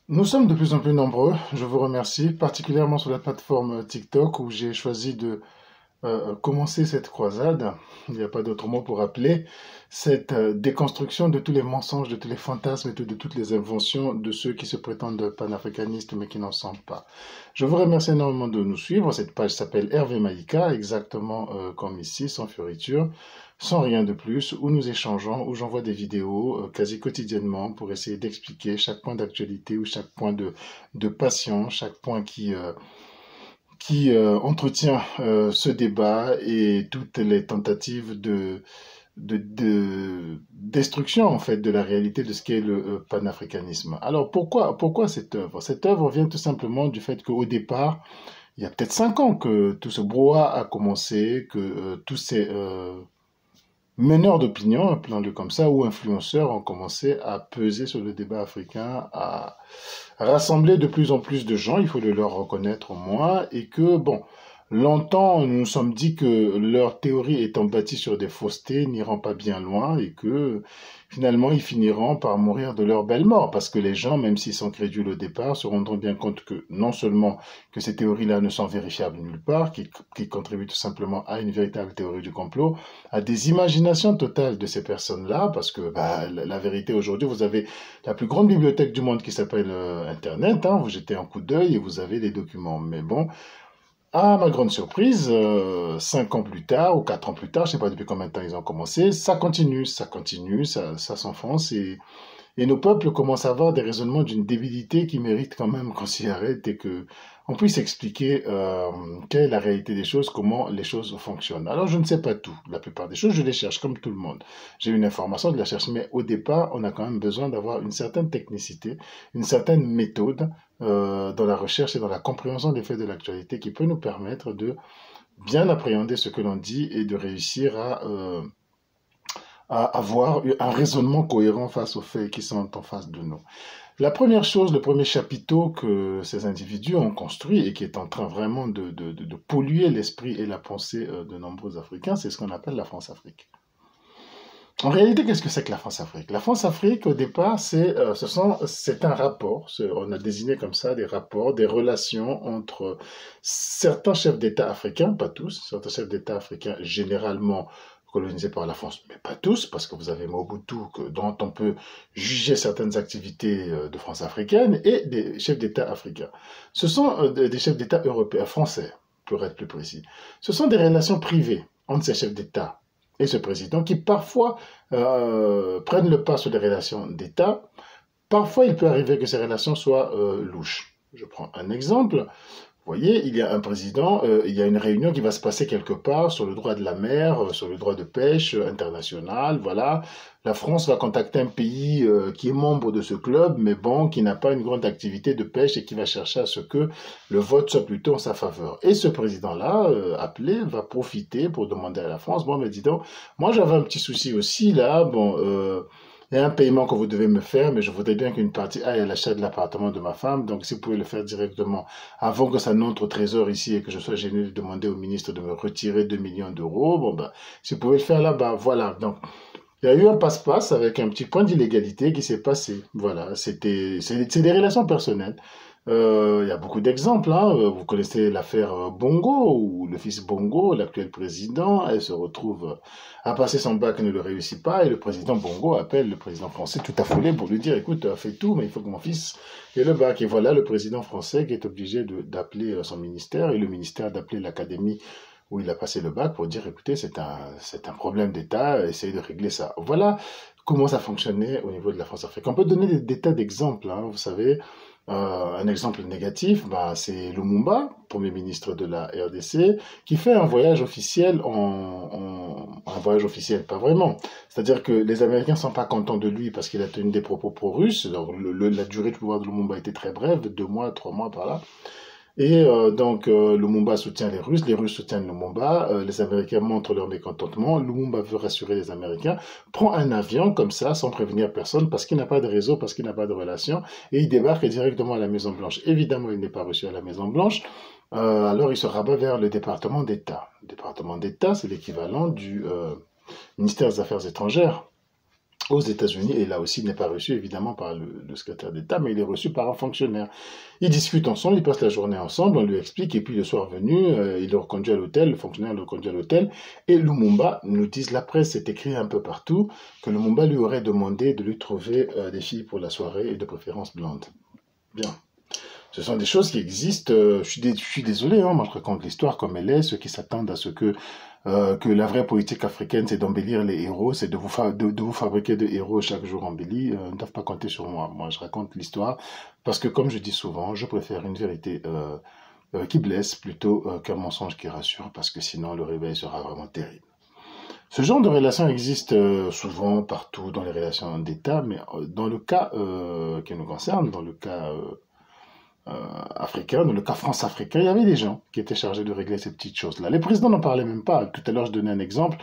Nous sommes de plus en plus nombreux, je vous remercie, particulièrement sur la plateforme TikTok où j'ai choisi de commencer cette croisade, il n'y a pas d'autre mot pour appeler, cette déconstruction de tous les mensonges, de tous les fantasmes et de toutes les inventions de ceux qui se prétendent panafricanistes mais qui n'en sont pas. Je vous remercie énormément de nous suivre. Cette page s'appelle Hervé Maïka, exactement comme ici, sans fioriture, sans rien de plus, où nous échangeons, où j'envoie des vidéos quasi quotidiennement pour essayer d'expliquer chaque point d'actualité ou chaque point de passion, chaque point qui entretient ce débat et toutes les tentatives de destruction en fait de la réalité de ce qu'est le panafricanisme. Alors pourquoi cette œuvre? Cette œuvre vient tout simplement du fait qu'au départ, il y a peut-être 5 ans que tout ce brouhaha a commencé, que tous ces meneurs d'opinion, appelons-le comme ça, ou influenceurs ont commencé à peser sur le débat africain, à rassembler de plus en plus de gens, il faut le leur reconnaître au moins, et que, bon, longtemps, nous nous sommes dit que leur théorie étant bâtie sur des faussetés n'iront pas bien loin, et que finalement, ils finiront par mourir de leur belle mort, parce que les gens, même s'ils sont crédules au départ, se rendront bien compte que non seulement que ces théories-là ne sont vérifiables nulle part, qui contribuent tout simplement à une véritable théorie du complot, à des imaginations totales de ces personnes-là, parce que bah, la vérité aujourd'hui, vous avez la plus grande bibliothèque du monde qui s'appelle Internet, hein, vous jetez un coup d'œil et vous avez les documents. Mais bon, à ma grande surprise, 5 ans plus tard ou 4 ans plus tard, je ne sais pas depuis combien de temps ils ont commencé, ça continue, ça s'enfonce et nos peuples commencent à avoir des raisonnements d'une débilité qui mérite quand même qu'on s'y arrête et que on puisse expliquer quelle est la réalité des choses, comment les choses fonctionnent. Alors je ne sais pas tout. La plupart des choses, je les cherche comme tout le monde. J'ai une information, je la cherche, mais au départ, on a quand même besoin d'avoir une certaine technicité, une certaine méthode dans la recherche et dans la compréhension des faits de l'actualité qui peut nous permettre de bien appréhender ce que l'on dit et de réussir à avoir un raisonnement cohérent face aux faits qui sont en face de nous. La première chose, le premier chapiteau que ces individus ont construit et qui est en train vraiment de polluer l'esprit et la pensée de nombreux Africains, c'est ce qu'on appelle la France-Afrique. En réalité, qu'est-ce que c'est que la France-Afrique? La France-Afrique, au départ, c'est un rapport. On a désigné comme ça des rapports, des relations entre certains chefs d'État africains, pas tous, certains chefs d'État africains généralement colonisés par la France, mais pas tous, parce que vous avez Mobutu, dont on peut juger certaines activités de France africaine, et des chefs d'État africains. Ce sont des chefs d'État européens, français, pour être plus précis. Ce sont des relations privées entre ces chefs d'État et ce président qui parfois prennent le pas sur les relations d'État. Parfois, il peut arriver que ces relations soient louches. Je prends un exemple. Vous voyez, il y a un président, il y a une réunion qui va se passer quelque part sur le droit de la mer, sur le droit de pêche international, voilà. La France va contacter un pays qui est membre de ce club, mais bon, qui n'a pas une grande activité de pêche et qui va chercher à ce que le vote soit plutôt en sa faveur. Et ce président-là, appelé, va profiter pour demander à la France, bon, mais dis donc, moi j'avais un petit souci aussi là, bon, il y a un paiement que vous devez me faire, mais je voudrais bien qu'une partie aille à l'achat de l'appartement de ma femme. Donc, si vous pouvez le faire directement avant que ça n'entre au trésor ici et que je sois gêné de demander au ministre de me retirer 2 millions d'euros, bon ben, si vous pouvez le faire là-bas, voilà. Donc, il y a eu un passe-passe avec un petit point d'illégalité qui s'est passé. Voilà, c'est des relations personnelles. Il y a beaucoup d'exemples, hein. Vous connaissez l'affaire Bongo, où le fils Bongo, l'actuel président, elle se retrouve à passer son bac et ne le réussit pas, et le président Bongo appelle le président français tout affolé pour lui dire, écoute, fais tout, mais il faut que mon fils ait le bac. Et voilà le président français qui est obligé d'appeler son ministère, et le ministère d'appeler l'académie où il a passé le bac pour dire, écoutez, c'est un problème d'État, essayez de régler ça. Voilà comment ça fonctionnait au niveau de la France-Afrique. On peut donner des tas d'exemples, hein, vous savez. Un exemple négatif, bah, c'est Lumumba, Premier ministre de la RDC, qui fait un voyage officiel un voyage officiel, pas vraiment. C'est-à-dire que les Américains sont pas contents de lui parce qu'il a tenu des propos pro-russes. La durée du pouvoir de Lumumba était très brève, 2 mois, 3 mois par là. Et donc Lumumba soutient les Russes soutiennent Lumumba, les Américains montrent leur mécontentement, Lumumba veut rassurer les Américains, prend un avion comme ça sans prévenir personne parce qu'il n'a pas de réseau, parce qu'il n'a pas de relation, et il débarque directement à la Maison Blanche. Évidemment, il n'est pas reçu à la Maison Blanche, alors il se rabat vers le département d'État. Le département d'État, c'est l'équivalent du ministère des Affaires étrangères aux États-Unis, et là aussi, il n'est pas reçu évidemment par le secrétaire d'État, mais il est reçu par un fonctionnaire. Ils discutent ensemble, ils passent la journée ensemble, on lui explique, et puis le soir venu, il le reconduit à l'hôtel, le fonctionnaire le reconduit à l'hôtel, et Lumumba, nous disent la presse, c'est écrit un peu partout, que Lumumba lui aurait demandé de lui trouver des filles pour la soirée, et de préférence blondes. Bien. Ce sont des choses qui existent. Je suis désolé, hein, moi je raconte l'histoire comme elle est. Ceux qui s'attendent à ce que la vraie politique africaine, c'est d'embellir les héros, c'est de vous fabriquer des héros chaque jour embellis, ne doivent pas compter sur moi. Moi, je raconte l'histoire parce que, comme je dis souvent, je préfère une vérité qui blesse plutôt qu'un mensonge qui rassure, parce que sinon le réveil sera vraiment terrible. Ce genre de relation existe souvent partout dans les relations d'État, mais dans le cas qui nous concerne, dans le cas africain, dans le cas France-africain, il y avait des gens qui étaient chargés de régler ces petites choses-là. Les présidents n'en parlaient même pas. Tout à l'heure, je donnais un exemple.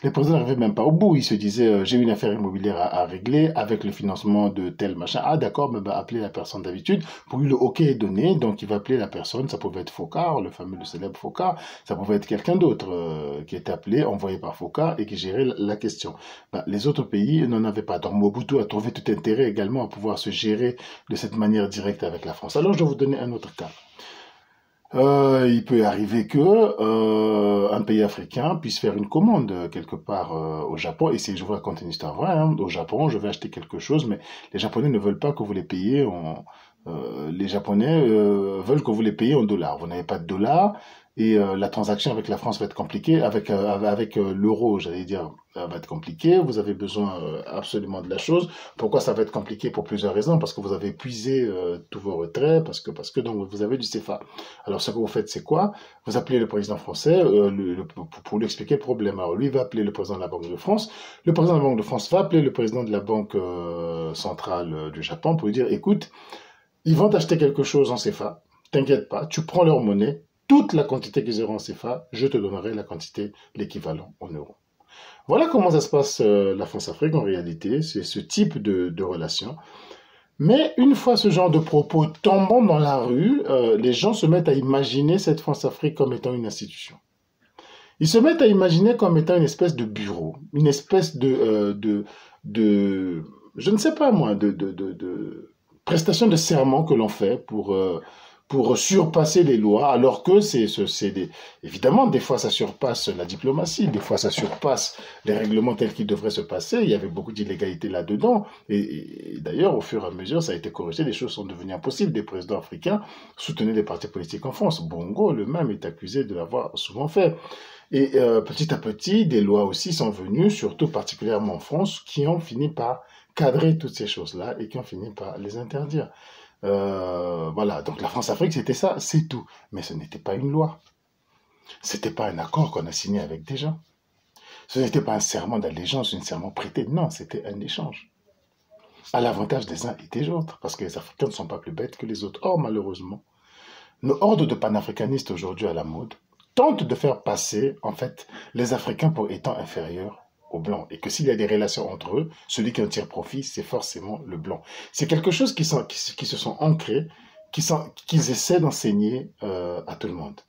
Les présidents n'arrivaient même pas au bout. Ils se disaient, j'ai une affaire immobilière à régler avec le financement de tel machin. Ah d'accord, mais bah, appeler la personne d'habitude. Pour lui, le OK est donné, donc il va appeler la personne. Ça pouvait être Foccart, le fameux, le célèbre Foccart. Ça pouvait être quelqu'un d'autre qui était appelé, envoyé par Foccart et qui gérait la question. Bah, les autres pays n'en avaient pas. Donc Mobutu a trouvé tout intérêt également à pouvoir se gérer de cette manière directe avec la France. Alors je vais vous donner un autre cas. Il peut arriver que un pays africain puisse faire une commande quelque part au Japon. Et si je vous raconte une histoire vraie, hein, au Japon, je vais acheter quelque chose, mais les Japonais ne veulent pas que vous les payiez les Japonais veulent que vous les payiez en dollars. Vous n'avez pas de dollars et la transaction avec la France va être compliquée, avec l'euro, j'allais dire, va être compliquée. Vous avez besoin absolument de la chose. Pourquoi ça va être compliqué? Pour plusieurs raisons. Parce que vous avez épuisé tous vos retraits, parce que donc vous avez du CFA. Alors ce que vous faites, c'est quoi? Vous appelez le président français pour lui expliquer le problème. Alors lui va appeler le président de la Banque de France. Le président de la Banque de France va appeler le président de la Banque centrale du Japon pour lui dire, écoute, ils vont t'acheter quelque chose en CFA, t'inquiète pas, tu prends leur monnaie, toute la quantité qu'ils auront en CFA, je te donnerai la quantité, l'équivalent en euros. Voilà comment ça se passe la France-Afrique en réalité, c'est ce type de relation. Mais une fois ce genre de propos tombant dans la rue, les gens se mettent à imaginer cette France-Afrique comme étant une institution. Ils se mettent à imaginer comme étant une espèce de bureau, une espèce de je ne sais pas moi, de prestation de serment que l'on fait pour surpasser les lois, alors que évidemment, des fois ça surpasse la diplomatie, des fois ça surpasse les règlements tels qu'ils devraient se passer. Il y avait beaucoup d'illégalité là-dedans. Et d'ailleurs, au fur et à mesure, ça a été corrigé, les choses sont devenues impossibles. Des présidents africains soutenaient des partis politiques en France. Bongo, le même, est accusé de l'avoir souvent fait. Et petit à petit, des lois aussi sont venues, surtout particulièrement en France, qui ont fini par cadrer toutes ces choses-là et qui ont fini par les interdire. Voilà, donc la France-Afrique, c'était ça, c'est tout. Mais ce n'était pas une loi. C'était pas un accord qu'on a signé avec des gens. Ce n'était pas un serment d'allégeance, un serment prêté. Non, c'était un échange. À l'avantage des uns et des autres, parce que les Africains ne sont pas plus bêtes que les autres. Or, malheureusement, nos hordes de panafricanistes aujourd'hui à la mode tentent de faire passer, en fait, les Africains pour étant inférieurs aux Blancs. Et que s'il y a des relations entre eux, celui qui en tire profit, c'est forcément le Blanc. C'est quelque chose qui se sont ancrés, qu'ils essaient d'enseigner à tout le monde.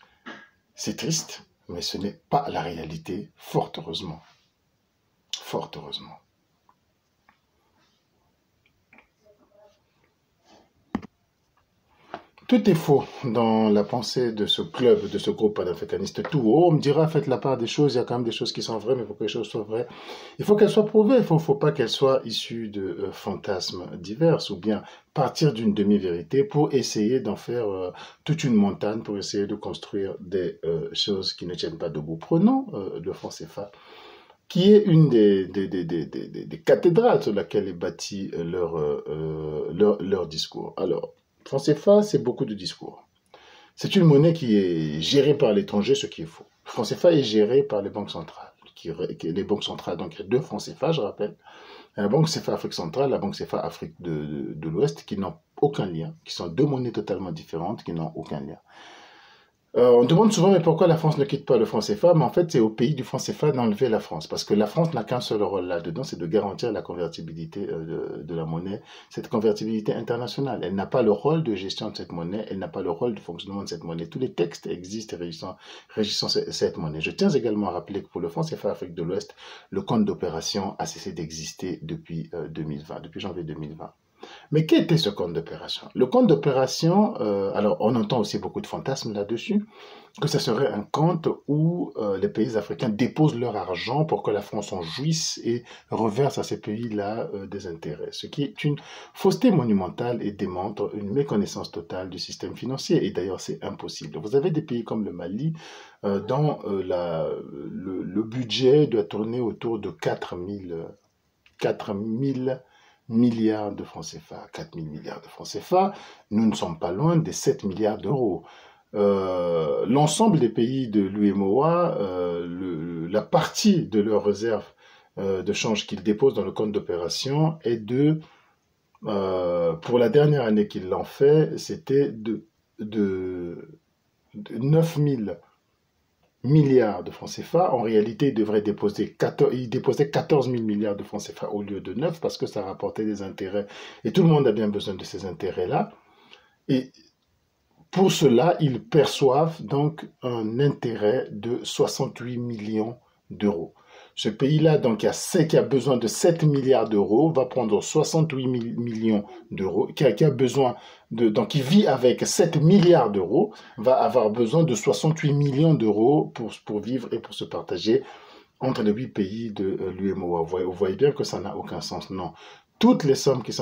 C'est triste, mais ce n'est pas la réalité, fort heureusement. Fort heureusement. Tout est faux dans la pensée de ce club, de ce groupe panafricaniste. Tout haut, on me dira, faites la part des choses, il y a quand même des choses qui sont vraies, mais pour que les choses soient vraies, il faut qu'elles soient prouvées, il ne faut pas qu'elles soient issues de fantasmes divers, ou bien partir d'une demi-vérité pour essayer d'en faire toute une montagne, pour essayer de construire des choses qui ne tiennent pas debout. Prenons le franc CFA, qui est une des cathédrales sur laquelle est bâti leur discours. Alors, franc CFA, c'est beaucoup de discours. C'est une monnaie qui est gérée par l'étranger, ce qui est faux. Le franc CFA est géré par les banques centrales. Les banques centrales, donc il y a deux francs CFA, je rappelle. La banque CFA Afrique centrale, la banque CFA Afrique de l'Ouest, qui n'ont aucun lien, qui sont deux monnaies totalement différentes, qui n'ont aucun lien. On demande souvent, mais pourquoi la France ne quitte pas le franc CFA? Mais en fait, c'est au pays du franc CFA d'enlever la France. Parce que la France n'a qu'un seul rôle là-dedans, c'est de garantir la convertibilité de la monnaie, cette convertibilité internationale. Elle n'a pas le rôle de gestion de cette monnaie, elle n'a pas le rôle de fonctionnement de cette monnaie. Tous les textes existent régissant cette monnaie. Je tiens également à rappeler que pour le franc CFA Afrique de l'Ouest, le compte d'opération a cessé d'exister depuis 2020, depuis janvier 2020. Mais qu'était ce compte d'opération? Le compte d'opération, alors on entend aussi beaucoup de fantasmes là-dessus, que ce serait un compte où les pays africains déposent leur argent pour que la France en jouisse et reverse à ces pays-là des intérêts. Ce qui est une fausseté monumentale et démontre une méconnaissance totale du système financier. Et d'ailleurs, c'est impossible. Vous avez des pays comme le Mali, dont le budget doit tourner autour de 4 000 milliards de francs CFA, 4 000 milliards de francs CFA, nous ne sommes pas loin des 7 milliards d'euros. L'ensemble des pays de l'UEMOA, la partie de leurs réserves de change qu'ils déposent dans le compte d'opération est pour la dernière année qu'ils l'ont fait, c'était de 9 000 milliards de francs CFA. En réalité, il déposait 14 000 milliards de francs CFA au lieu de 9 parce que ça rapportait des intérêts. Et tout le monde a bien besoin de ces intérêts-là. Et pour cela, ils perçoivent donc un intérêt de 68 millions d'euros. Ce pays-là, donc, qui a besoin de 7 milliards d'euros, va prendre 68 millions d'euros, qui a besoin donc, qui vit avec 7 milliards d'euros, va avoir besoin de 68 millions d'euros pour vivre et pour se partager entre les 8 pays de l'UEMOA. Vous voyez bien que ça n'a aucun sens, non. Toutes les sommes qui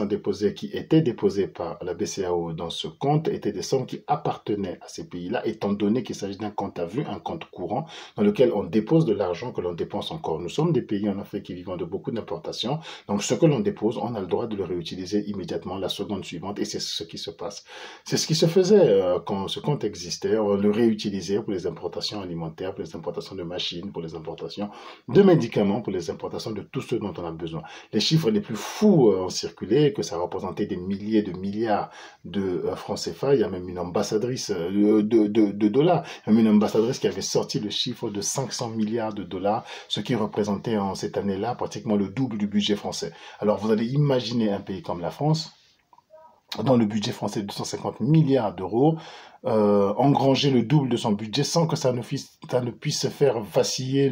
étaient déposées par la BCEAO dans ce compte étaient des sommes qui appartenaient à ces pays-là, étant donné qu'il s'agit d'un compte à vue, un compte courant, dans lequel on dépose de l'argent que l'on dépense encore. Nous sommes des pays en Afrique qui vivent de beaucoup d'importations, donc ce que l'on dépose, on a le droit de le réutiliser immédiatement la seconde suivante, et c'est ce qui se passe. C'est ce qui se faisait quand ce compte existait, on le réutilisait pour les importations alimentaires, pour les importations de machines, pour les importations de médicaments, pour les importations de tout ce dont on a besoin. Les chiffres les plus fous ont circulé, que ça représentait des milliers de milliards de francs CFA. Il y a même une ambassadrice de dollars, même une ambassadrice qui avait sorti le chiffre de 500 milliards de dollars, ce qui représentait en cette année-là pratiquement le double du budget français. Alors vous allez imaginer un pays comme la France, dont le budget français est de 250 milliards d'euros, engranger le double de son budget sans que ça ne puisse faire vaciller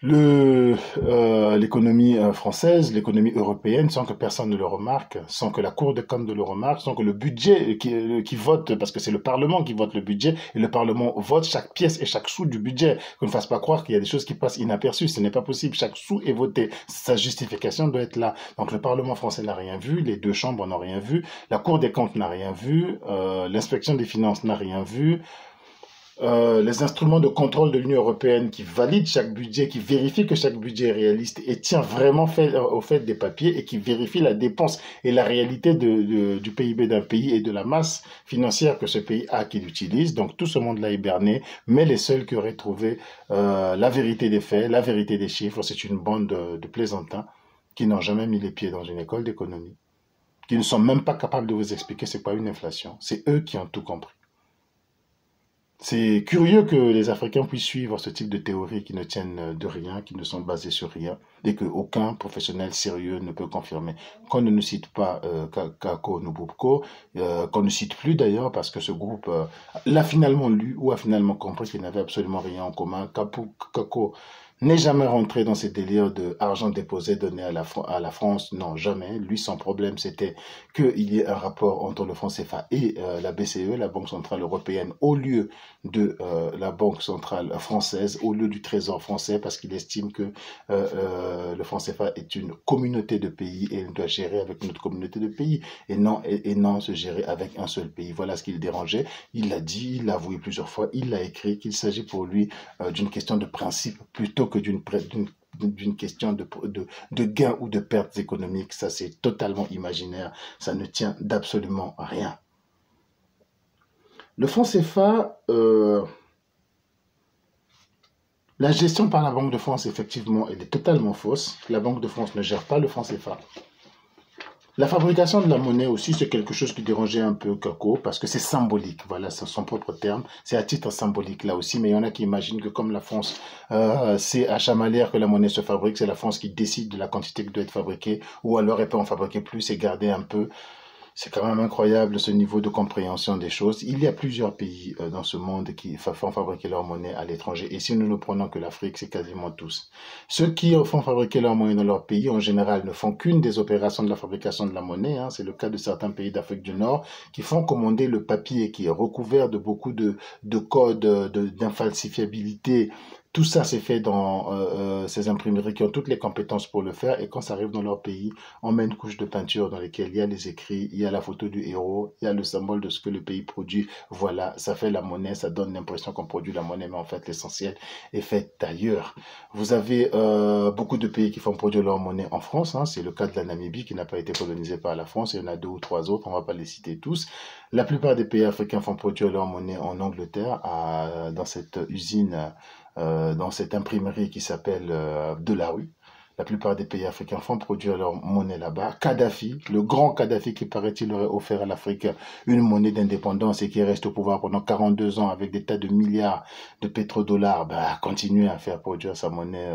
l'économie française, l'économie européenne, sans que personne ne le remarque, sans que la Cour des comptes ne le remarque, sans que le budget qui vote, parce que c'est le Parlement qui vote le budget, et le Parlement vote chaque pièce et chaque sou du budget. Qu'on ne fasse pas croire qu'il y a des choses qui passent inaperçues, ce n'est pas possible, chaque sou est voté, sa justification doit être là. Donc le Parlement français n'a rien vu, les deux chambres n'ont rien vu, la Cour des comptes n'a rien vu, l'inspection des finances n'a rien vu, les instruments de contrôle de l'Union européenne qui valident chaque budget, qui vérifient que chaque budget est réaliste et tient vraiment au fait des papiers et qui vérifient la dépense et la réalité du PIB d'un pays et de la masse financière que ce pays a qu'il utilise. Donc tout ce monde-là est berné, mais les seuls qui auraient trouvé la vérité des faits, la vérité des chiffres, c'est une bande de plaisantins qui n'ont jamais mis les pieds dans une école d'économie, qui ne sont même pas capables de vous expliquer c'est quoi une inflation. C'est eux qui ont tout compris. C'est curieux que les Africains puissent suivre ce type de théories qui ne tiennent de rien, qui ne sont basées sur rien, et qu'aucun professionnel sérieux ne peut confirmer. Qu'on ne nous cite pas Kako Nububko, qu'on ne cite plus d'ailleurs, parce que ce groupe l'a finalement lu ou a finalement compris qu'il n'avait absolument rien en commun. Kako n'est jamais rentré dans ces délires de argent déposé donné à la France. Non, jamais. Lui, son problème, c'était qu'il y ait un rapport entre le franc CFA et la BCE, la Banque Centrale Européenne, au lieu de la Banque Centrale Française, au lieu du Trésor français, parce qu'il estime que le franc CFA est une communauté de pays et il doit gérer avec une autre communauté de pays et non se gérer avec un seul pays. Voilà ce qui le dérangeait. Il l'a dit, il l'a avoué plusieurs fois, il l'a écrit, qu'il s'agit pour lui d'une question de principe plutôt que d'une question de gains ou de pertes économiques. Ça, c'est totalement imaginaire. Ça ne tient d'absolument rien. Le franc CFA, la gestion par la Banque de France, effectivement, elle est totalement fausse. La Banque de France ne gère pas le franc CFA. La fabrication de la monnaie aussi, c'est quelque chose qui dérangeait un peu Kako, parce que c'est symbolique, voilà, c'est son propre terme, c'est à titre symbolique là aussi, mais il y en a qui imaginent que comme la France, c'est à Chamalières que la monnaie se fabrique, c'est la France qui décide de la quantité qui doit être fabriquée, ou alors elle peut en fabriquer plus et garder un peu. C'est quand même incroyable ce niveau de compréhension des choses. Il y a plusieurs pays dans ce monde qui font fabriquer leur monnaie à l'étranger. Et si nous ne prenons que l'Afrique, c'est quasiment tous. Ceux qui font fabriquer leur monnaie dans leur pays, en général, ne font qu'une des opérations de la fabrication de la monnaie. Hein. C'est le cas de certains pays d'Afrique du Nord qui font commander le papier qui est recouvert de beaucoup de codes d'infalsifiabilité. Tout ça, c'est fait dans ces imprimeries qui ont toutes les compétences pour le faire. Et quand ça arrive dans leur pays, on met une couche de peinture dans laquelle il y a les écrits, il y a la photo du héros, il y a le symbole de ce que le pays produit. Voilà, ça fait la monnaie, ça donne l'impression qu'on produit la monnaie, mais en fait, l'essentiel est fait ailleurs. Vous avez beaucoup de pays qui font produire leur monnaie en France. Hein. C'est le cas de la Namibie qui n'a pas été colonisée par la France. Il y en a 2 ou 3 autres, on ne va pas les citer tous. La plupart des pays africains font produire leur monnaie en Angleterre, dans cette usine dans cette imprimerie qui s'appelle Delarue. La plupart des pays africains font produire leur monnaie là-bas. Kadhafi, le grand Kadhafi qui paraît-il aurait offert à l'Afrique une monnaie d'indépendance et qui reste au pouvoir pendant 42 ans avec des tas de milliards de pétrodollars, continue à faire produire sa monnaie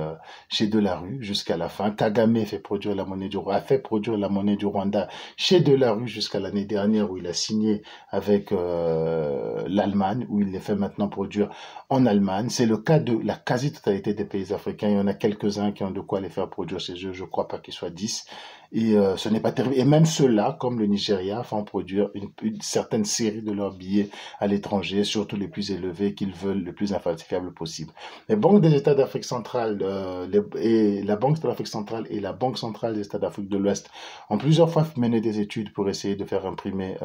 chez Delarue jusqu'à la fin. Kagame a fait produire la monnaie du Rwanda chez Delarue jusqu'à l'année dernière où il a signé avec l'Allemagne, où il les fait maintenant produire en Allemagne. C'est le cas de la quasi-totalité des pays africains. Il y en a quelques-uns qui ont de quoi les faire produire chez eux. Je ne crois pas qu'ils soient 10. Et ce n'est pas terrible. Et même ceux-là, comme le Nigeria, font produire une certaine série de leurs billets à l'étranger, surtout les plus élevés qu'ils veulent, le plus infalsifiables possible. Les banques des États d'Afrique centrale et la Banque de l'Afrique centrale et la Banque centrale des États d'Afrique de l'Ouest ont plusieurs fois mené des études pour essayer de faire imprimer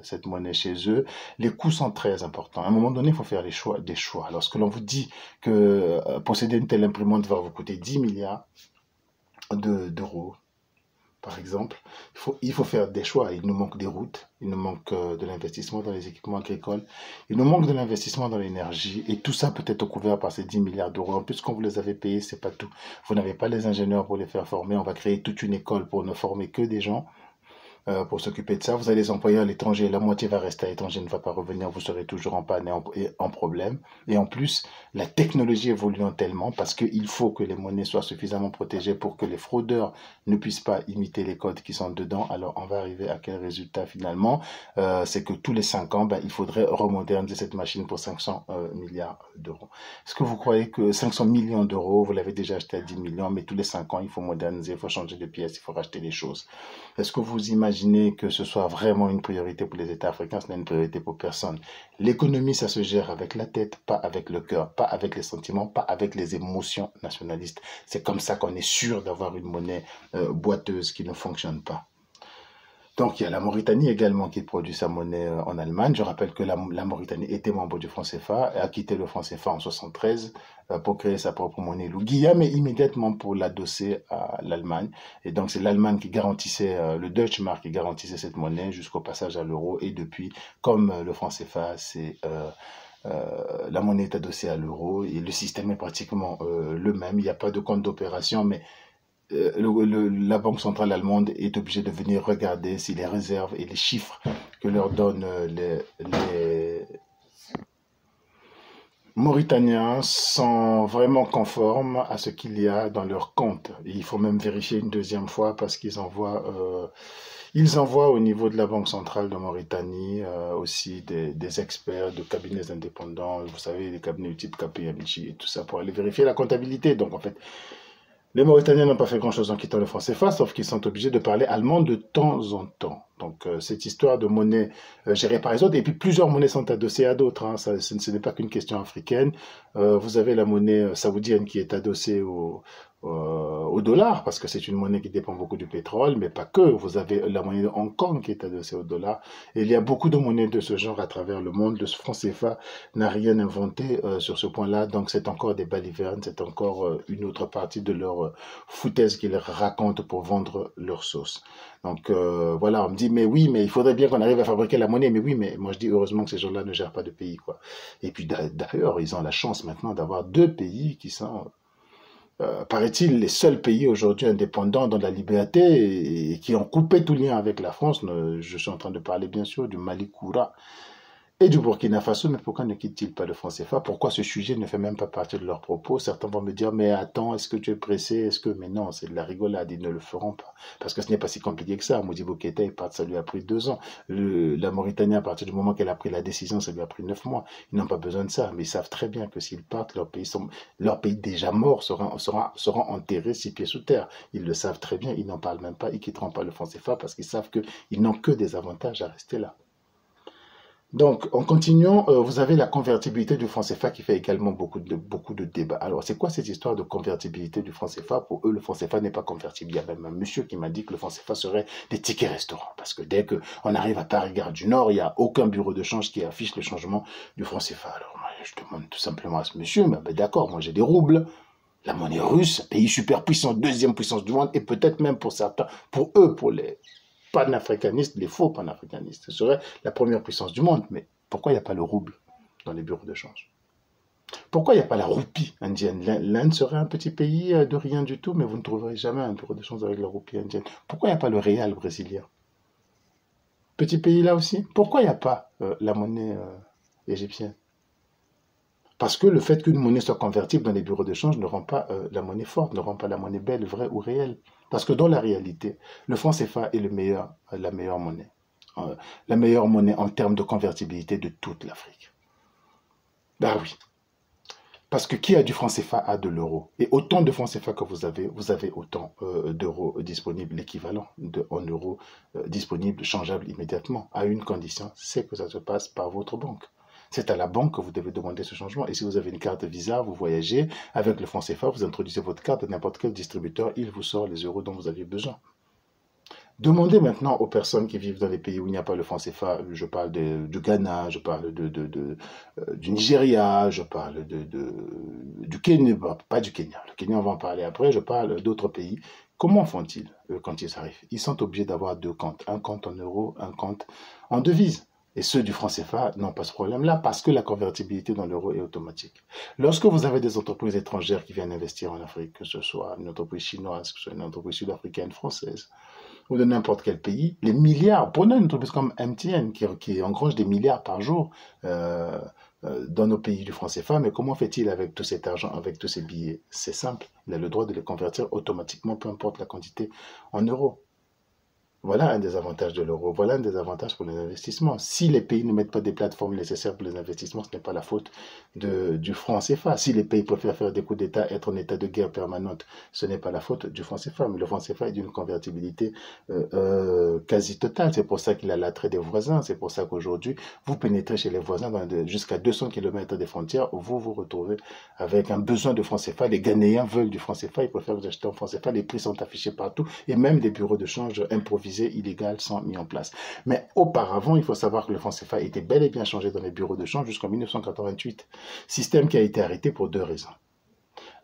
cette monnaie chez eux. Les coûts sont très importants. À un moment donné, il faut faire des choix. Lorsque l'on vous dit que posséder une telle imprimante va vous coûter 10 milliards d'euros, par exemple, il faut faire des choix. Il nous manque des routes, il nous manque de l'investissement dans les équipements agricoles, il nous manque de l'investissement dans l'énergie, et tout ça peut être couvert par ces 10 milliards d'euros. En plus, quand vous les avez payés, c'est pas tout. Vous n'avez pas les ingénieurs pour les faire former. On va créer toute une école pour ne former que des gens pour s'occuper de ça. Vous allez les employer à l'étranger, la moitié va rester à l'étranger, ne va pas revenir, vous serez toujours en panne et en problème. Et en plus, la technologie évolue tellement parce qu'il faut que les monnaies soient suffisamment protégées pour que les fraudeurs ne puissent pas imiter les codes qui sont dedans. Alors, on va arriver à quel résultat finalement? C'est que tous les 5 ans, il faudrait remoderniser cette machine pour 500 milliards d'euros. Est-ce que vous croyez que 500 millions d'euros, vous l'avez déjà acheté à 10 millions, mais tous les 5 ans, il faut moderniser, il faut changer de pièces, il faut racheter des choses? Est-ce que vous imaginez que ce soit vraiment une priorité pour les États africains? Ce n'est une priorité pour personne. L'économie, ça se gère avec la tête, pas avec le cœur, pas avec les sentiments, pas avec les émotions nationalistes. C'est comme ça qu'on est sûr d'avoir une monnaie boiteuse qui ne fonctionne pas. Donc, il y a la Mauritanie également qui produit sa monnaie en Allemagne. Je rappelle que la Mauritanie était membre du franc CFA et a quitté le franc CFA en 73 pour créer sa propre monnaie l'ouguiya, mais immédiatement pour l'adosser à l'Allemagne. Et donc, c'est l'Allemagne qui garantissait, le Deutsche Mark qui garantissait cette monnaie jusqu'au passage à l'euro. Et depuis, comme le franc CFA, la monnaie est adossée à l'euro et le système est pratiquement le même. Il n'y a pas de compte d'opération, mais la Banque centrale allemande est obligée de venir regarder si les réserves et les chiffres que leur donnent les Mauritaniens sont vraiment conformes à ce qu'il y a dans leur compte. Et il faut même vérifier une deuxième fois parce qu'ils envoient au niveau de la Banque centrale de Mauritanie aussi des experts de cabinets indépendants, vous savez, des cabinets du type KPMG et tout ça pour aller vérifier la comptabilité. Donc en fait, les Mauritaniens n'ont pas fait grand-chose en quittant le franc CFA, sauf qu'ils sont obligés de parler allemand de temps en temps. Donc, cette histoire de monnaie gérée par les autres, et puis plusieurs monnaies sont adossées à d'autres. Hein. Ce n'est pas qu'une question africaine. Vous avez la monnaie saoudienne qui est adossée au dollar, parce que c'est une monnaie qui dépend beaucoup du pétrole, mais pas que. Vous avez la monnaie de Hong Kong qui est adossée au dollar. Et il y a beaucoup de monnaies de ce genre à travers le monde. Le franc CFA n'a rien inventé sur ce point-là, donc c'est encore des balivernes, c'est encore une autre partie de leur foutaise qu'ils racontent pour vendre leur sauce. Donc voilà, on me dit, mais oui, mais il faudrait bien qu'on arrive à fabriquer la monnaie. Mais oui, mais moi je dis heureusement que ces gens-là ne gèrent pas de pays, quoi. Et puis d'ailleurs, ils ont la chance maintenant d'avoir 2 pays qui sont paraît-il, les seuls pays aujourd'hui indépendants dans la liberté et qui ont coupé tout lien avec la France. Je suis en train de parler bien sûr du Mali Koura et du Burkina Faso, mais pourquoi ne quittent-ils pas le franc CFA? Pourquoi ce sujet ne fait même pas partie de leurs propos? Certains vont me dire, mais attends, est-ce que tu es pressé? Mais non, c'est de la rigolade, ils ne le feront pas. Parce que ce n'est pas si compliqué que ça. Modibo Keïta, ça lui a pris 2 ans. La Mauritanie, à partir du moment qu'elle a pris la décision, ça lui a pris 9 mois. Ils n'ont pas besoin de ça, mais ils savent très bien que s'ils partent, leur pays déjà mort sera enterré 6 pieds sous terre. Ils le savent très bien, ils n'en parlent même pas, ils quitteront pas le franc CFA parce qu'ils savent qu'ils n'ont que des avantages à rester là. Donc, en continuant, vous avez la convertibilité du franc CFA qui fait également beaucoup de débats. Alors, c'est quoi cette histoire de convertibilité du franc CFA? Pour eux, le franc CFA n'est pas convertible. Il y a même un monsieur qui m'a dit que le franc CFA serait des tickets restaurants. Parce que dès qu'on arrive à Paris-Gare du Nord, il n'y a aucun bureau de change qui affiche le changement du franc CFA. Alors, moi, je demande tout simplement à ce monsieur, mais ben, d'accord, moi j'ai des roubles. La monnaie russe, un pays super puissant, deuxième puissance du monde, et peut-être même pour certains, pour eux, pour les panafricanistes, les faux panafricanistes, ce serait la première puissance du monde. Mais pourquoi il n'y a pas le rouble dans les bureaux de change? Pourquoi il n'y a pas la roupie indienne? L'Inde serait un petit pays de rien du tout, mais vous ne trouverez jamais un bureau de change avec la roupie indienne. Pourquoi il n'y a pas le réal brésilien? Petit pays là aussi. Pourquoi il n'y a pas la monnaie égyptienne? Parce que le fait qu'une monnaie soit convertible dans les bureaux de change ne rend pas la monnaie forte, ne rend pas la monnaie belle, vraie ou réelle. Parce que dans la réalité, le franc CFA est la meilleure monnaie. La meilleure monnaie en termes de convertibilité de toute l'Afrique. Ben oui. Parce que qui a du franc CFA a de l'euro. Et autant de francs CFA que vous avez autant d'euros disponibles, l'équivalent en euros disponibles, changeables immédiatement, à une condition, c'est que ça se passe par votre banque. C'est à la banque que vous devez demander ce changement. Et si vous avez une carte Visa, vous voyagez avec le franc CFA, vous introduisez votre carte de n'importe quel distributeur, il vous sort les euros dont vous aviez besoin. Demandez maintenant aux personnes qui vivent dans les pays où il n'y a pas le franc CFA, je parle du Ghana, je parle du Nigeria, je parle du Kenya, pas du Kenya, le Kenya on va en parler après, je parle d'autres pays. Comment font-ils quand ils arrivent? Ils sont obligés d'avoir 2 comptes, un compte en euros, un compte en devises. Et ceux du franc CFA n'ont pas ce problème-là parce que la convertibilité dans l'euro est automatique. Lorsque vous avez des entreprises étrangères qui viennent investir en Afrique, que ce soit une entreprise chinoise, que ce soit une entreprise sud-africaine, française, ou de n'importe quel pays, les milliards, prenez une entreprise comme MTN qui engrange des milliards par jour dans nos pays du franc CFA, mais comment fait-il avec tout cet argent, avec tous ces billets? C'est simple, il a le droit de les convertir automatiquement, peu importe la quantité, en euros. Voilà un des avantages de l'euro, voilà un des avantages pour les investissements. Si les pays ne mettent pas des plateformes nécessaires pour les investissements, ce n'est pas la faute du franc CFA. Si les pays préfèrent faire des coups d'État, être en état de guerre permanente, ce n'est pas la faute du franc CFA. Mais le franc CFA est d'une convertibilité quasi totale. C'est pour ça qu'il a l'attrait des voisins. C'est pour ça qu'aujourd'hui, vous pénétrez chez les voisins jusqu'à 200 km des frontières, vous vous retrouvez avec un besoin de franc CFA. Les Ghanéens veulent du franc CFA, ils préfèrent vous acheter en franc CFA. Les prix sont affichés partout et même des bureaux de change improvisés illégales sont mis en place. Mais auparavant, il faut savoir que le franc CFA était bel et bien changé dans les bureaux de change jusqu'en 1988. Système qui a été arrêté pour 2 raisons.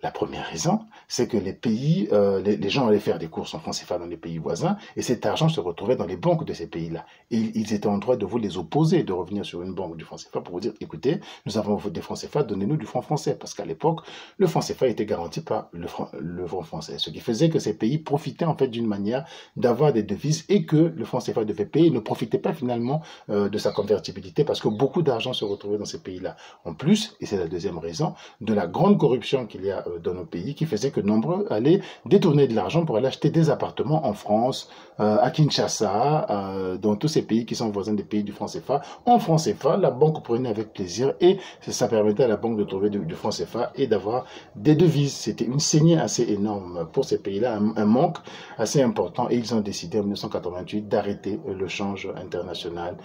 La première raison, c'est que les gens allaient faire des courses en francs CFA dans les pays voisins et cet argent se retrouvait dans les banques de ces pays-là. Et ils étaient en droit de vous les opposer, de revenir sur une banque du franc CFA pour vous dire, écoutez, nous avons des francs CFA, donnez-nous du franc français. Parce qu'à l'époque, le franc CFA était garanti par le franc français. Ce qui faisait que ces pays profitaient en fait d'une manière d'avoir des devises et que le franc CFA devait payer et ne profitait pas finalement de sa convertibilité parce que beaucoup d'argent se retrouvait dans ces pays-là. En plus, et c'est la deuxième raison, de la grande corruption qu'il y a dans nos pays qui faisait que nombreux allaient détourner de l'argent pour aller acheter des appartements en France, à Kinshasa, dans tous ces pays qui sont voisins des pays du franc CFA. En franc CFA, la banque prenait avec plaisir et ça permettait à la banque de trouver du franc CFA et d'avoir des devises. C'était une saignée assez énorme pour ces pays-là, un manque assez important et ils ont décidé en 1988 d'arrêter le change international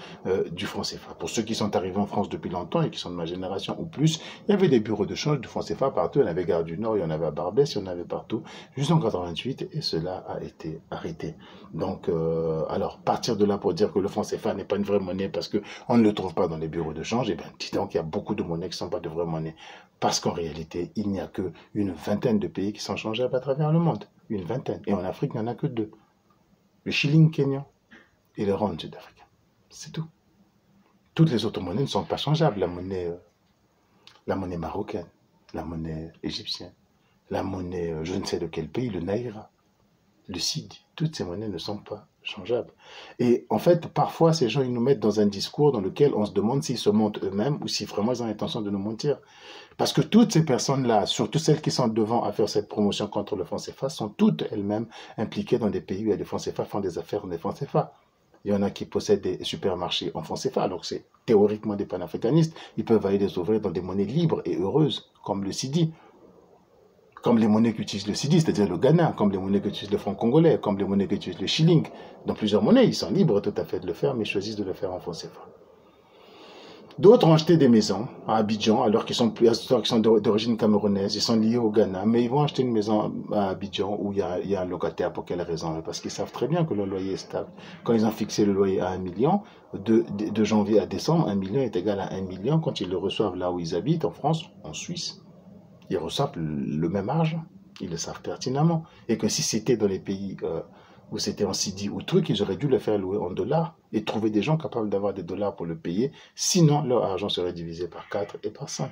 du franc CFA. Pour ceux qui sont arrivés en France depuis longtemps et qui sont de ma génération ou plus, il y avait des bureaux de change du franc CFA partout. Il y avait Gare du Nord, il y en avait à Barbès, il y en avait partout, jusqu'en 88 et cela a été arrêté. Donc, alors, partir de là pour dire que le franc CFA n'est pas une vraie monnaie parce qu'on ne le trouve pas dans les bureaux de change, eh bien, dis donc, il y a beaucoup de monnaies qui ne sont pas de vraies monnaies. Parce qu'en réalité, il n'y a qu'une vingtaine de pays qui sont changeables à travers le monde. Une vingtaine. Et en Afrique, il n'y en a que 2. Le shilling kenyan et le rand sud-africain. C'est tout. Toutes les autres monnaies ne sont pas changeables. La monnaie marocaine, la monnaie égyptienne, la monnaie, je ne sais de quel pays, le naira, le cedi, toutes ces monnaies ne sont pas changeables. Et en fait, parfois, ces gens, ils nous mettent dans un discours dans lequel on se demande s'ils se mentent eux-mêmes ou si vraiment ils ont l'intention de nous mentir. Parce que toutes ces personnes-là, surtout celles qui sont devant à faire cette promotion contre le franc CFA, sont toutes elles-mêmes impliquées dans des pays où il y a des francs CFA, font des affaires dans des francs CFA. Il y en a qui possèdent des supermarchés en francs CFA, alors que c'est théoriquement des panafricanistes. Ils peuvent aller les ouvrir dans des monnaies libres et heureuses, comme le cedi, comme les monnaies qu'utilise le cedi, c'est-à-dire le Ghana, comme les monnaies qu'utilise le franc congolais, comme les monnaies qu'utilise le shilling. Dans plusieurs monnaies, ils sont libres tout à fait de le faire, mais ils choisissent de le faire en francs CFA. D'autres ont acheté des maisons à Abidjan, alors qu'ils sont d'origine camerounaise, ils sont liés au Ghana, mais ils vont acheter une maison à Abidjan où il y a un locataire. Pour quelle raison? Parce qu'ils savent très bien que le loyer est stable. Quand ils ont fixé le loyer à 1 million, de janvier à décembre, 1 million est égal à 1 million. Quand ils le reçoivent là où ils habitent, en France, en Suisse, ils reçoivent le même argent. Ils le savent pertinemment. Et que si c'était dans les pays où c'était en cedi ou truc, ils auraient dû le faire louer en dollars et trouver des gens capables d'avoir des dollars pour le payer. Sinon, leur argent serait divisé par 4 et par 5.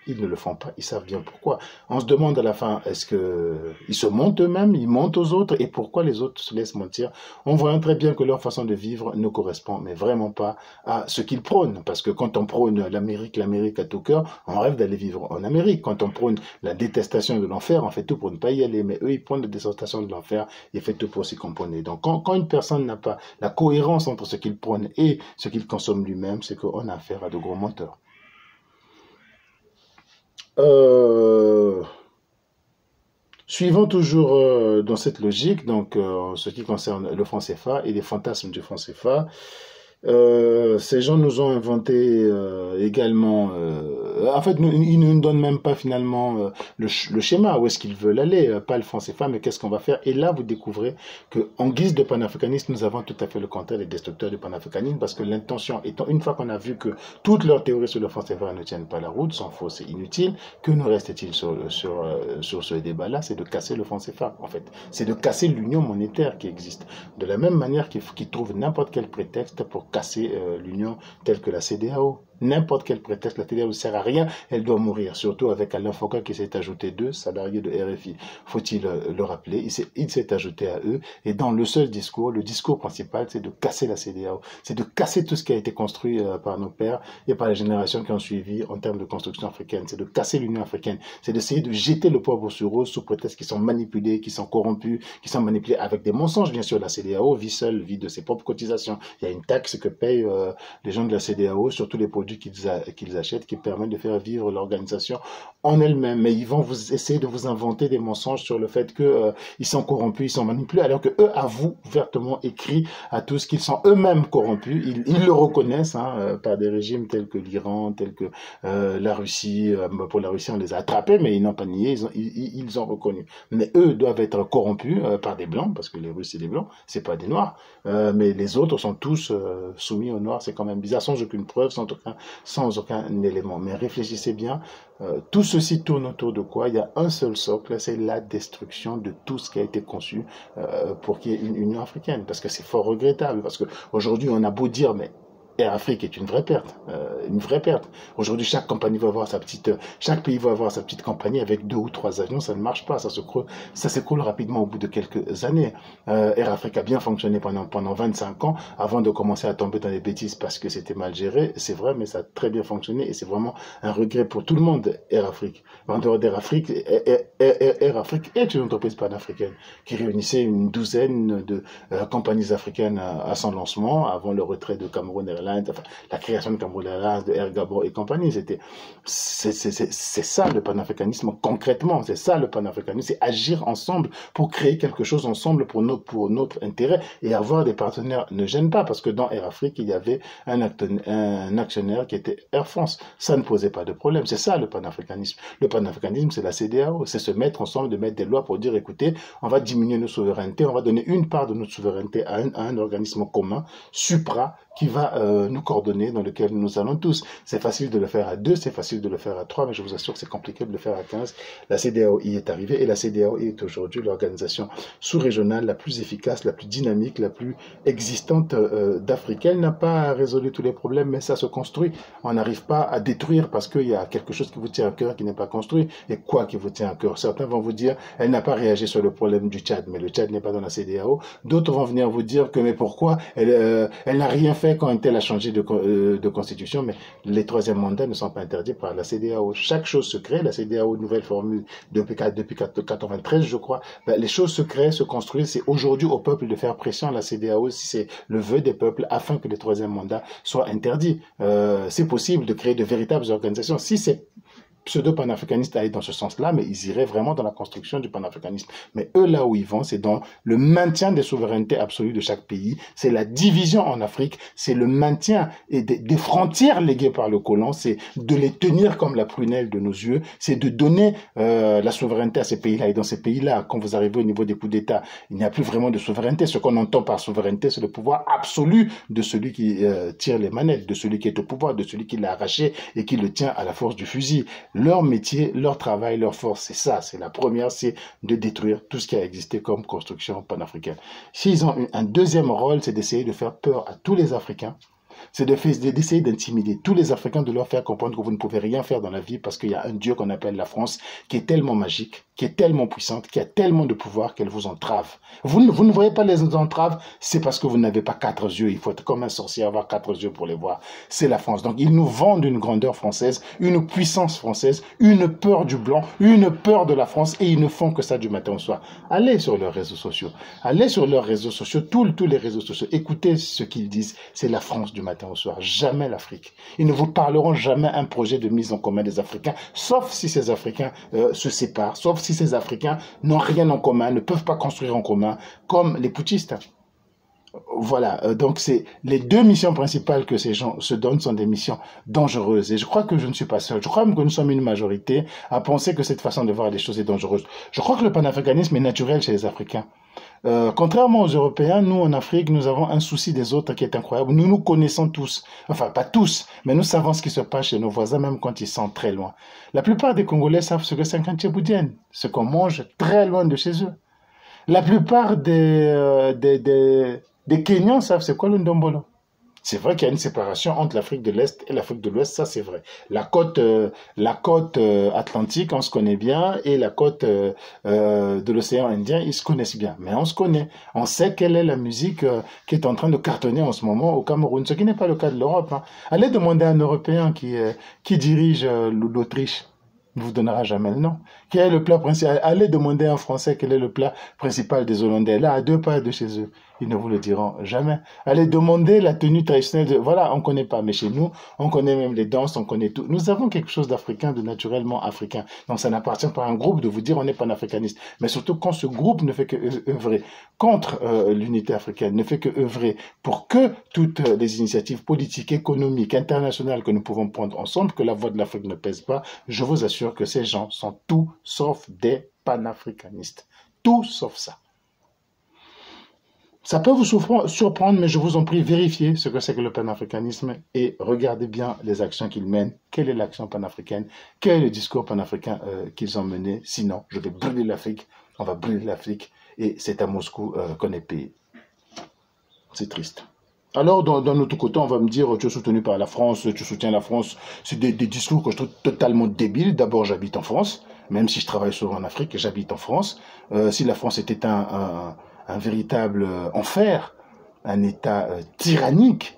Ils ne le font pas, ils savent bien pourquoi. On se demande à la fin, est-ce qu'ils se mentent eux-mêmes, ils mentent aux autres, et pourquoi les autres se laissent mentir? On voit très bien que leur façon de vivre ne correspond, mais vraiment pas à ce qu'ils prônent. Parce que quand on prône l'Amérique à tout cœur, on rêve d'aller vivre en Amérique. Quand on prône la détestation de l'enfer, on fait tout pour ne pas y aller. Mais eux, ils prônent la détestation de l'enfer, ils font tout pour s'y composer. Donc quand une personne n'a pas la cohérence entre ce qu'il prône et ce qu'il consomme lui-même, c'est qu'on a affaire à de gros menteurs. Suivons toujours dans cette logique, donc ce qui concerne le franc CFA et les fantasmes du franc CFA. Ces gens nous ont inventé également. En fait, ils ne nous donnent même pas finalement le schéma, où est-ce qu'ils veulent aller, pas le franc CFA, mais qu'est-ce qu'on va faire. Et là, vous découvrez qu'en guise de panafricanisme, nous avons tout à fait le contraire des destructeurs du panafricanisme, parce que l'intention étant, une fois qu'on a vu que toutes leurs théories sur le franc CFA ne tiennent pas la route, sont fausses et inutiles, que nous reste-t-il sur ce débat-là? C'est de casser le franc CFA, en fait. C'est de casser l'union monétaire qui existe. De la même manière qu'ils trouvent n'importe quel prétexte pour casser l'union telle que la CEDEAO. N'importe quel prétexte, la CEDEAO ne sert à rien, elle doit mourir. Surtout avec Alain Foucault qui s'est ajouté 2 salariés de RFI. Faut-il le rappeler? Il s'est ajouté à eux. Et dans le seul discours, le discours principal, c'est de casser la CEDEAO. C'est de casser tout ce qui a été construit par nos pères et par les générations qui ont suivi en termes de construction africaine. C'est de casser l'Union africaine. C'est d'essayer de jeter le pauvre sur eux sous prétexte qu'ils sont manipulés, qu'ils sont corrompus, qu'ils sont manipulés avec des mensonges. Bien sûr, la CEDEAO vit seule, vit de ses propres cotisations. Il y a une taxe que payent les gens de la CEDEAO sur tous les produits qu'ils achètent, qui permettent de faire vivre l'organisation en elle-même. Mais ils vont essayer de vous inventer des mensonges sur le fait qu'ils sont corrompus, ils sont manipulés, alors que eux avouent ouvertement, écrit à tous qu'ils sont eux-mêmes corrompus. Ils le reconnaissent par des régimes tels que l'Iran, tels que la Russie. Pour la Russie, on les a attrapés, mais ils n'ont pas nié, ils ont reconnu. Mais eux doivent être corrompus par des Blancs, parce que les Russes, c'est des Blancs, c'est pas des Noirs. Mais les autres sont tous soumis aux Noirs. C'est quand même bizarre, sans aucune preuve, sans aucun élément. Mais réfléchissez bien, tout ceci tourne autour de quoi? Il y a un seul socle, c'est la destruction de tout ce qui a été conçu pour qu'il y ait une Union africaine. Parce que c'est fort regrettable, parce qu'aujourd'hui, on a beau dire, mais Air Afrique est une vraie perte, une vraie perte. Aujourd'hui, chaque pays va avoir sa petite compagnie avec 2 ou 3 avions, ça ne marche pas, ça s'écroule rapidement au bout de quelques années. Air Afrique a bien fonctionné pendant 25 ans avant de commencer à tomber dans les bêtises parce que c'était mal géré, c'est vrai, mais ça a très bien fonctionné et c'est vraiment un regret pour tout le monde, Air Afrique. En dehors d'Air Afrique, Air Afrique est une entreprise panafricaine qui réunissait une douzaine de compagnies africaines à son lancement avant le retrait de Cameroun Airlines. Enfin, la création de Cameroun Airlines, de Air Gabon et compagnie, c'est ça le panafricanisme concrètement, c'est ça le panafricanisme, c'est agir ensemble pour créer quelque chose ensemble pour notre intérêt et avoir des partenaires ne gêne pas parce que dans Air Afrique il y avait un actionnaire qui était Air France, ça ne posait pas de problème, c'est ça le panafricanisme. Le panafricanisme c'est la CEDEAO, c'est se mettre ensemble, de mettre des lois pour dire écoutez, on va diminuer nos souverainetés, on va donner une part de notre souveraineté à un organisme commun, supra, qui va nous coordonner, dans lequel nous allons tous. C'est facile de le faire à 2, c'est facile de le faire à 3, mais je vous assure que c'est compliqué de le faire à 15. La CEDEAO y est arrivée et la CEDEAO est aujourd'hui l'organisation sous-régionale la plus efficace, la plus dynamique, la plus existante d'Afrique. Elle n'a pas résolu tous les problèmes, mais ça se construit. On n'arrive pas à détruire parce qu'il y a quelque chose qui vous tient à cœur qui n'est pas construit. Et quoi qui vous tient à cœur? Certains vont vous dire, elle n'a pas réagi sur le problème du Tchad, mais le Tchad n'est pas dans la CEDEAO. D'autres vont venir vous dire que, mais pourquoi elle n'a rien fait quand elle a changé de constitution, mais les troisièmes mandats ne sont pas interdits par la CEDEAO. Chaque chose se crée, la CEDEAO, nouvelle formule depuis 1993, je crois, ben, les choses se créent, se construisent. C'est aujourd'hui au peuple de faire pression à la CEDEAO si c'est le vœu des peuples afin que les troisièmes mandats soient interdits. C'est possible de créer de véritables organisations. Si c'est pseudo-panafricanistes allaient dans ce sens-là, mais ils iraient vraiment dans la construction du panafricanisme. Mais eux, là où ils vont, c'est dans le maintien des souverainetés absolues de chaque pays, c'est la division en Afrique, c'est le maintien des frontières léguées par le colon, c'est de les tenir comme la prunelle de nos yeux, c'est de donner la souveraineté à ces pays-là. Et dans ces pays-là, quand vous arrivez au niveau des coups d'État, il n'y a plus vraiment de souveraineté. Ce qu'on entend par souveraineté, c'est le pouvoir absolu de celui qui tire les manettes, de celui qui est au pouvoir, de celui qui l'a arraché et qui le tient à la force du fusil. Leur métier, leur travail, leur force, c'est ça. C'est la première, c'est de détruire tout ce qui a existé comme construction panafricaine. S'ils ont un deuxième rôle, c'est d'essayer de faire peur à tous les Africains. C'est d'essayer d'intimider tous les Africains, de leur faire comprendre que vous ne pouvez rien faire dans la vie parce qu'il y a un Dieu qu'on appelle la France qui est tellement magique, qui est tellement puissante, qui a tellement de pouvoir qu'elle vous entrave. Vous ne voyez pas les entraves, c'est parce que vous n'avez pas 4 yeux. Il faut être comme un sorcier, avoir 4 yeux pour les voir. C'est la France. Donc ils nous vendent une grandeur française, une puissance française, une peur du blanc, une peur de la France et ils ne font que ça du matin au soir. Allez sur leurs réseaux sociaux. Allez sur leurs réseaux sociaux, tous les réseaux sociaux. Écoutez ce qu'ils disent. C'est la France du matin au soir, jamais l'Afrique. Ils ne vous parleront jamais un projet de mise en commun des Africains, sauf si ces Africains se séparent, sauf si ces Africains n'ont rien en commun, ne peuvent pas construire en commun, comme les putschistes. Voilà, donc c'est les 2 missions principales que ces gens se donnent sont des missions dangereuses. Et je crois que je ne suis pas seul. Je crois même que nous sommes une majorité à penser que cette façon de voir les choses est dangereuse. Je crois que le panafricanisme est naturel chez les Africains. Contrairement aux Européens, nous en Afrique, nous avons un souci des autres qui est incroyable. Nous nous connaissons tous, enfin pas tous, mais nous savons ce qui se passe chez nos voisins, même quand ils sont très loin. La plupart des Congolais savent ce que c'est qu'un tchéboudienne, ce qu'on mange très loin de chez eux. La plupart des Kenyans savent c'est quoi le ndombolo. C'est vrai qu'il y a une séparation entre l'Afrique de l'Est et l'Afrique de l'Ouest, ça c'est vrai. La côte atlantique, on se connaît bien, et la côte de l'océan Indien, ils se connaissent bien. Mais on se connaît. On sait quelle est la musique qui est en train de cartonner en ce moment au Cameroun, ce qui n'est pas le cas de l'Europe. Hein. Allez demander à un Européen qui dirige l'Autriche. Il ne vous donnera jamais le nom. Quel est le plat principal? Allez demander à un Français quel est le plat principal des Hollandais, là, à 2 pas de chez eux. Ils ne vous le diront jamais. Allez demander la tenue traditionnelle. Voilà, on ne connaît pas, mais chez nous, on connaît même les danses, on connaît tout. Nous avons quelque chose d'africain, de naturellement africain. Donc ça n'appartient pas à un groupe de vous dire on est panafricaniste. Mais surtout quand ce groupe ne fait que œuvrer contre l'unité africaine, ne fait que œuvrer pour que toutes les initiatives politiques, économiques, internationales que nous pouvons prendre ensemble, que la voix de l'Afrique ne pèse pas, je vous assure que ces gens sont tout sauf des panafricanistes. Tout sauf ça. Ça peut vous surprendre, mais je vous en prie, vérifiez ce que c'est que le panafricanisme et regardez bien les actions qu'ils mènent. Quelle est l'action panafricaine? Quel est le discours panafricain qu'ils ont mené? Sinon, je vais brûler l'Afrique, on va brûler l'Afrique et c'est à Moscou qu'on est payé. C'est triste. Alors, d'un autre côté, on va me dire, tu es soutenu par la France, tu soutiens la France. C'est des discours que je trouve totalement débiles. D'abord, j'habite en France, même si je travaille souvent en Afrique, j'habite en France. Si la France était un véritable enfer, un État tyrannique,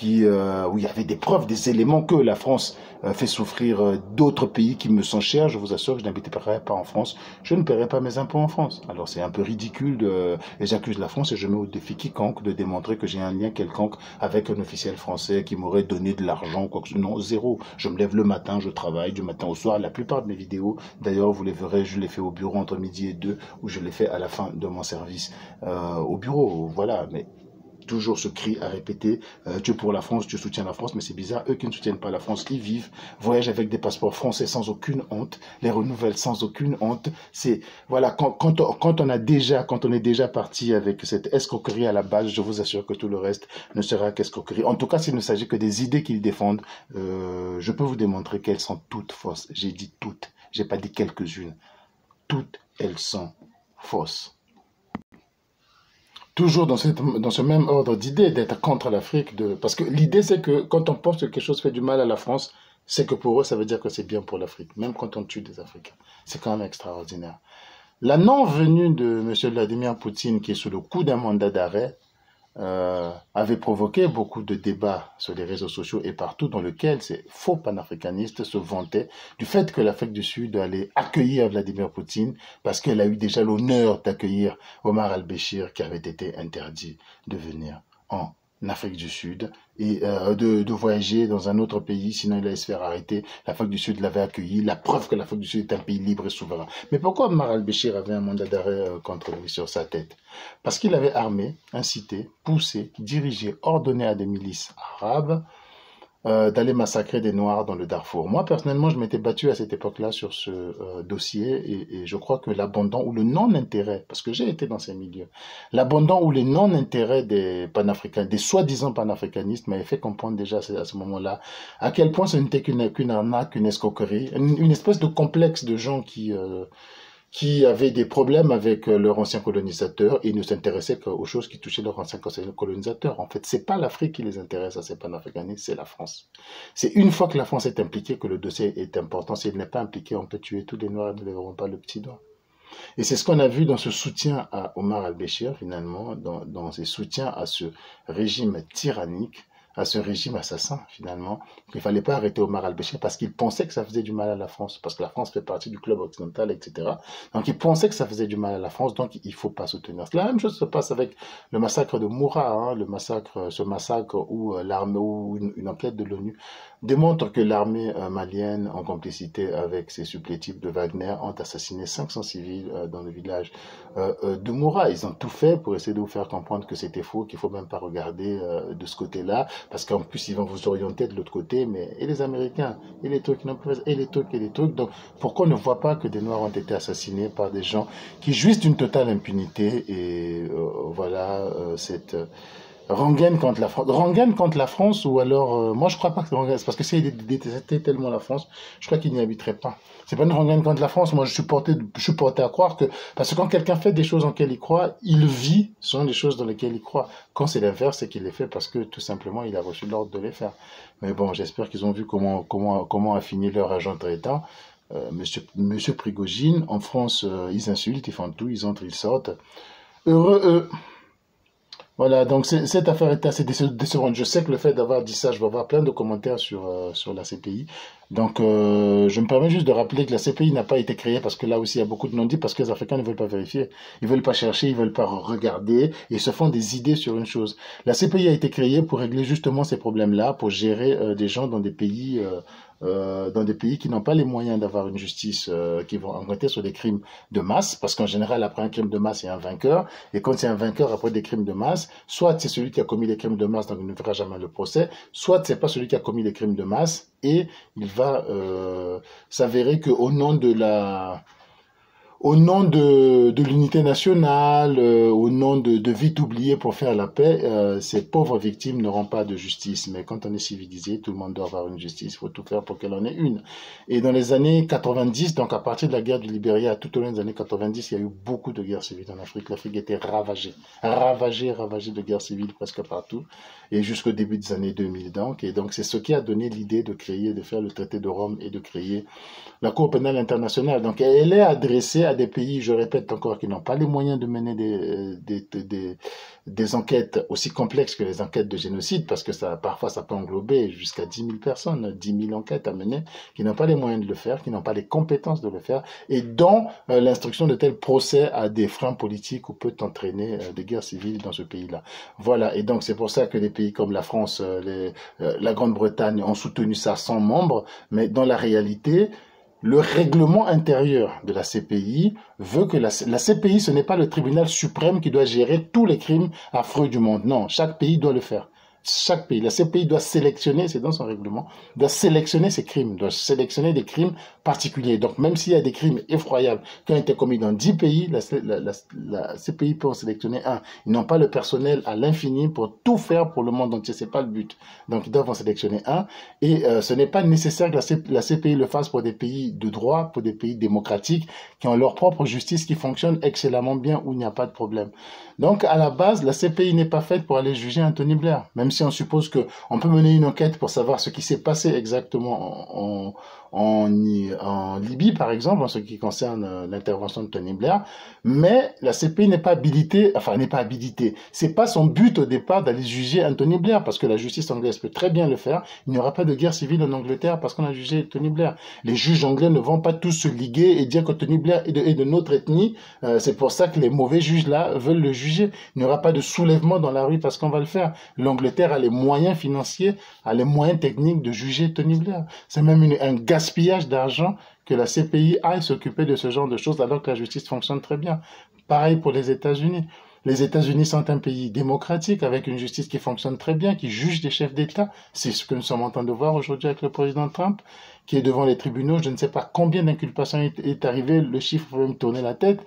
où il y avait des preuves, des éléments que la France fait souffrir d'autres pays qui me sont chers, je vous assure que je n'habiterai pas en France, je ne paierai pas mes impôts en France. Alors c'est un peu ridicule, et j'accuse la France et je mets au défi quiconque de démontrer que j'ai un lien quelconque avec un officiel français qui m'aurait donné de l'argent, quoi que ce soit. Non, zéro. Je me lève le matin, je travaille du matin au soir. La plupart de mes vidéos, d'ailleurs, vous les verrez, je les fais au bureau entre midi et 2, ou je les fais à la fin de mon service au bureau. Voilà, mais toujours ce cri à répéter, tu es pour la France, tu soutiens la France, mais c'est bizarre, eux qui ne soutiennent pas la France, ils vivent, voyagent avec des passeports français sans aucune honte, les renouvellent sans aucune honte. C'est, voilà, quand on est déjà parti avec cette escroquerie à la base, je vous assure que tout le reste ne sera qu'escroquerie. En tout cas, s'il ne s'agit que des idées qu'ils défendent, je peux vous démontrer qu'elles sont toutes fausses. J'ai dit toutes, j'ai pas dit quelques-unes. Toutes elles sont fausses. Toujours dans ce même ordre d'idée d'être contre l'Afrique, parce que l'idée c'est que quand on pense que quelque chose fait du mal à la France, c'est que pour eux ça veut dire que c'est bien pour l'Afrique, même quand on tue des Africains. C'est quand même extraordinaire. La non-venue de M. Vladimir Poutine, qui est sous le coup d'un mandat d'arrêt, avait provoqué beaucoup de débats sur les réseaux sociaux et partout, dans lequel ces faux panafricanistes se vantaient du fait que l'Afrique du Sud allait accueillir Vladimir Poutine parce qu'elle a eu déjà l'honneur d'accueillir Omar al-Béchir, qui avait été interdit de venir en Afrique du Sud et de voyager dans un autre pays, sinon il allait se faire arrêter. L'Afrique du Sud l'avait accueilli, la preuve que l'Afrique du Sud est un pays libre et souverain. Mais pourquoi Omar al-Béchir avait un mandat d'arrêt contre lui sur sa tête? Parce qu'il avait armé, incité, poussé, dirigé, ordonné à des milices arabes d'aller massacrer des Noirs dans le Darfour. Moi, personnellement, je m'étais battu à cette époque-là sur ce dossier et je crois que l'abandon ou le non-intérêt, parce que j'ai été dans ces milieux, l'abandon ou le non-intérêt des panafricains, des soi-disant panafricanistes m'avait fait comprendre déjà à ce moment-là à quel point ce n'était qu'une arnaque, une escroquerie, une espèce de complexe de gens qui avaient des problèmes avec leur ancien colonisateur et ne s'intéressaient qu'aux choses qui touchaient leur ancien colonisateur. En fait, c'est pas l'Afrique qui les intéresse à ces panafricanistes, c'est la France. C'est une fois que la France est impliquée que le dossier est important. Si elle n'est pas impliquée, on peut tuer tous les Noirs et ne lèveront pas le petit doigt. Et c'est ce qu'on a vu dans ce soutien à Omar al-Béchir, finalement, dans ce soutien à ce régime tyrannique, à ce régime assassin, finalement, qu'il ne fallait pas arrêter Omar al-Béchir parce qu'il pensait que ça faisait du mal à la France, parce que la France fait partie du club occidental, etc. Donc il pensait que ça faisait du mal à la France, donc il ne faut pas soutenir. La même chose se passe avec le massacre de Moura, hein, ce massacre où l'armée, ou une enquête de l'ONU démontre que l'armée malienne, en complicité avec ses supplétifs de Wagner, ont assassiné 500 civils dans le village de Moura. Ils ont tout fait pour essayer de vous faire comprendre que c'était faux, qu'il ne faut même pas regarder de ce côté-là, parce qu'en plus, ils vont vous orienter de l'autre côté, mais et les Américains, et les trucs, et les trucs, et les trucs. Donc, pourquoi on ne voit pas que des Noirs ont été assassinés par des gens qui jouissent d'une totale impunité et voilà, cette... rengaine contre la France. Rengaine contre la France, ou alors, moi je crois pas que c'est rengaine, parce que s'il détestait tellement la France, je crois qu'il n'y habiterait pas. C'est pas une rengaine contre la France, moi je suis porté à croire que, parce que quand quelqu'un fait des choses en lesquelles il croit, il vit selon les choses dans lesquelles il croit. Quand c'est l'inverse, c'est qu'il les fait parce que tout simplement il a reçu l'ordre de les faire. Mais bon, j'espère qu'ils ont vu comment a fini leur agent traitant. Monsieur Prigogine, en France, ils insultent, ils font tout, ils entrent, ils sortent. Heureux eux. Voilà, donc cette affaire est assez décevante. Je sais que le fait d'avoir dit ça, je vais avoir plein de commentaires sur la CPI. Donc, je me permets juste de rappeler que la CPI n'a pas été créée parce que là aussi, il y a beaucoup de non-dits parce que les Africains ne veulent pas vérifier. Ils veulent pas chercher, ils veulent pas regarder et se font des idées sur une chose. La CPI a été créée pour régler justement ces problèmes-là, pour gérer des gens dans des pays qui n'ont pas les moyens d'avoir une justice qui vont enquêter sur des crimes de masse, parce qu'en général, après un crime de masse, il y a un vainqueur, et quand il y a un vainqueur après des crimes de masse, soit c'est celui qui a commis les crimes de masse, donc il ne fera jamais le procès, soit c'est pas celui qui a commis les crimes de masse, et il va s'avérer qu'au nom de l'unité nationale, au nom de vite oublié pour faire la paix, ces pauvres victimes n'auront pas de justice. Mais quand on est civilisé, tout le monde doit avoir une justice. Il faut tout faire pour qu'elle en ait une. Et dans les années 90, donc à partir de la guerre du Libéria, tout au long des années 90, il y a eu beaucoup de guerres civiles en Afrique. L'Afrique était ravagée de guerres civiles presque partout. Et jusqu'au début des années 2000 donc. Et donc c'est ce qui a donné l'idée de faire le traité de Rome et de créer la Cour pénale internationale. Donc elle est adressée à des pays, je répète encore, qui n'ont pas les moyens de mener des enquêtes aussi complexes que les enquêtes de génocide, parce que parfois ça peut englober jusqu'à 10 000 personnes, 10 000 enquêtes à mener, qui n'ont pas les moyens de le faire, qui n'ont pas les compétences de le faire, et dont l'instruction de tels procès à des freins politiques ou peut entraîner des guerres civiles dans ce pays-là. Voilà, et donc c'est pour ça que les pays comme la France, la Grande-Bretagne ont soutenu ça sans membres, mais dans la réalité, Le règlement intérieur de la CPI veut que la CPI, ce n'est pas le tribunal suprême qui doit gérer tous les crimes affreux du monde. Non, chaque pays doit le faire. Chaque pays. La CPI doit sélectionner, c'est dans son règlement, doit sélectionner ses crimes, doit sélectionner des crimes particuliers. Donc, même s'il y a des crimes effroyables qui ont été commis dans 10 pays, la CPI peut en sélectionner un. Ils n'ont pas le personnel à l'infini pour tout faire pour le monde entier. C'est pas le but. Donc, ils doivent en sélectionner un. Et ce n'est pas nécessaire que la CPI le fasse pour des pays de droit, pour des pays démocratiques, qui ont leur propre justice qui fonctionne excellemment bien, où il n'y a pas de problème. Donc, à la base, la CPI n'est pas faite pour aller juger Anthony Blair. Même si on suppose qu'on peut mener une enquête pour savoir ce qui s'est passé exactement en Libye, par exemple, en ce qui concerne l'intervention de Tony Blair, mais la CPI n'est pas habilitée, c'est pas son but au départ d'aller juger Anthony Blair, parce que la justice anglaise peut très bien le faire. Il n'y aura pas de guerre civile en Angleterre parce qu'on a jugé Tony Blair. Les juges anglais ne vont pas tous se liguer et dire que Tony Blair est de notre ethnie. C'est pour ça que les mauvais juges là veulent le juger. Il n'y aura pas de soulèvement dans la rue parce qu'on va le faire. L'Angleterre a les moyens financiers, a les moyens techniques de juger Tony Blair. C'est même un gaspillage d'argent que la CPI aille s'occuper de ce genre de choses alors que la justice fonctionne très bien. Pareil pour les États-Unis. Les États-Unis sont un pays démocratique avec une justice qui fonctionne très bien, qui juge des chefs d'État. C'est ce que nous sommes en train de voir aujourd'hui avec le président Trump, qui est devant les tribunaux. Je ne sais pas combien d'inculpations est arrivé, le chiffre peut me tourner la tête.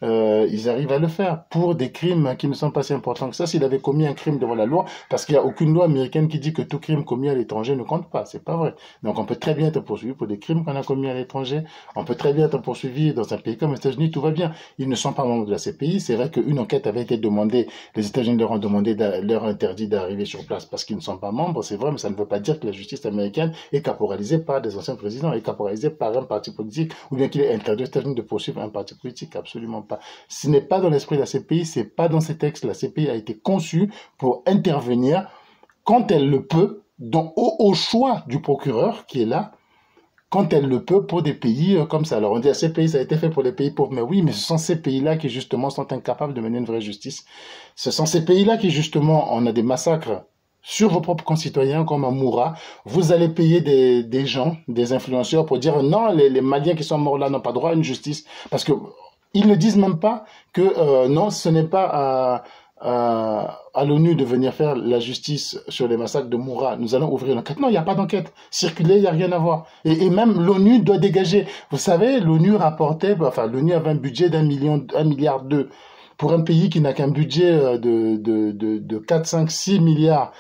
Ils arrivent à le faire pour des crimes qui ne sont pas si importants que ça. S'il avait commis un crime devant la loi, parce qu'il n'y a aucune loi américaine qui dit que tout crime commis à l'étranger ne compte pas, c'est pas vrai. Donc on peut très bien être poursuivi pour des crimes qu'on a commis à l'étranger. On peut très bien être poursuivi dans un pays comme les États-Unis, tout va bien. Ils ne sont pas membres de la CPI. C'est vrai qu'une enquête avait été demandée. Les États-Unis leur ont demandé, leur interdit d'arriver sur place parce qu'ils ne sont pas membres. C'est vrai, mais ça ne veut pas dire que la justice américaine est caporalisée par des anciens présidents, est caporalisée par un parti politique, ou bien qu'il est interdit aux États-Unis de poursuivre un parti politique. Absolument pas. Ce n'est pas dans l'esprit de la CPI, c'est pas dans ces textes. La CPI a été conçue pour intervenir quand elle le peut, au choix du procureur qui est là, quand elle le peut pour des pays comme ça. Alors on dit la CPI, ça a été fait pour les pays pauvres, mais oui, mais ce sont ces pays-là qui justement sont incapables de mener une vraie justice. Ce sont ces pays-là qui justement, on a des massacres sur vos propres concitoyens comme à Moura, vous allez payer des gens, des influenceurs pour dire non, les Maliens qui sont morts là n'ont pas droit à une justice, parce que ils ne disent même pas que non, ce n'est pas à l'ONU de venir faire la justice sur les massacres de Moura. Nous allons ouvrir l'enquête. Non, il n'y a pas d'enquête. Circuler, il n'y a rien à voir. Et même l'ONU doit dégager. Vous savez, l'ONU l'ONU avait un budget d'1 milliard d'euros. Pour un pays qui n'a qu'un budget de 4, 5, 6 milliards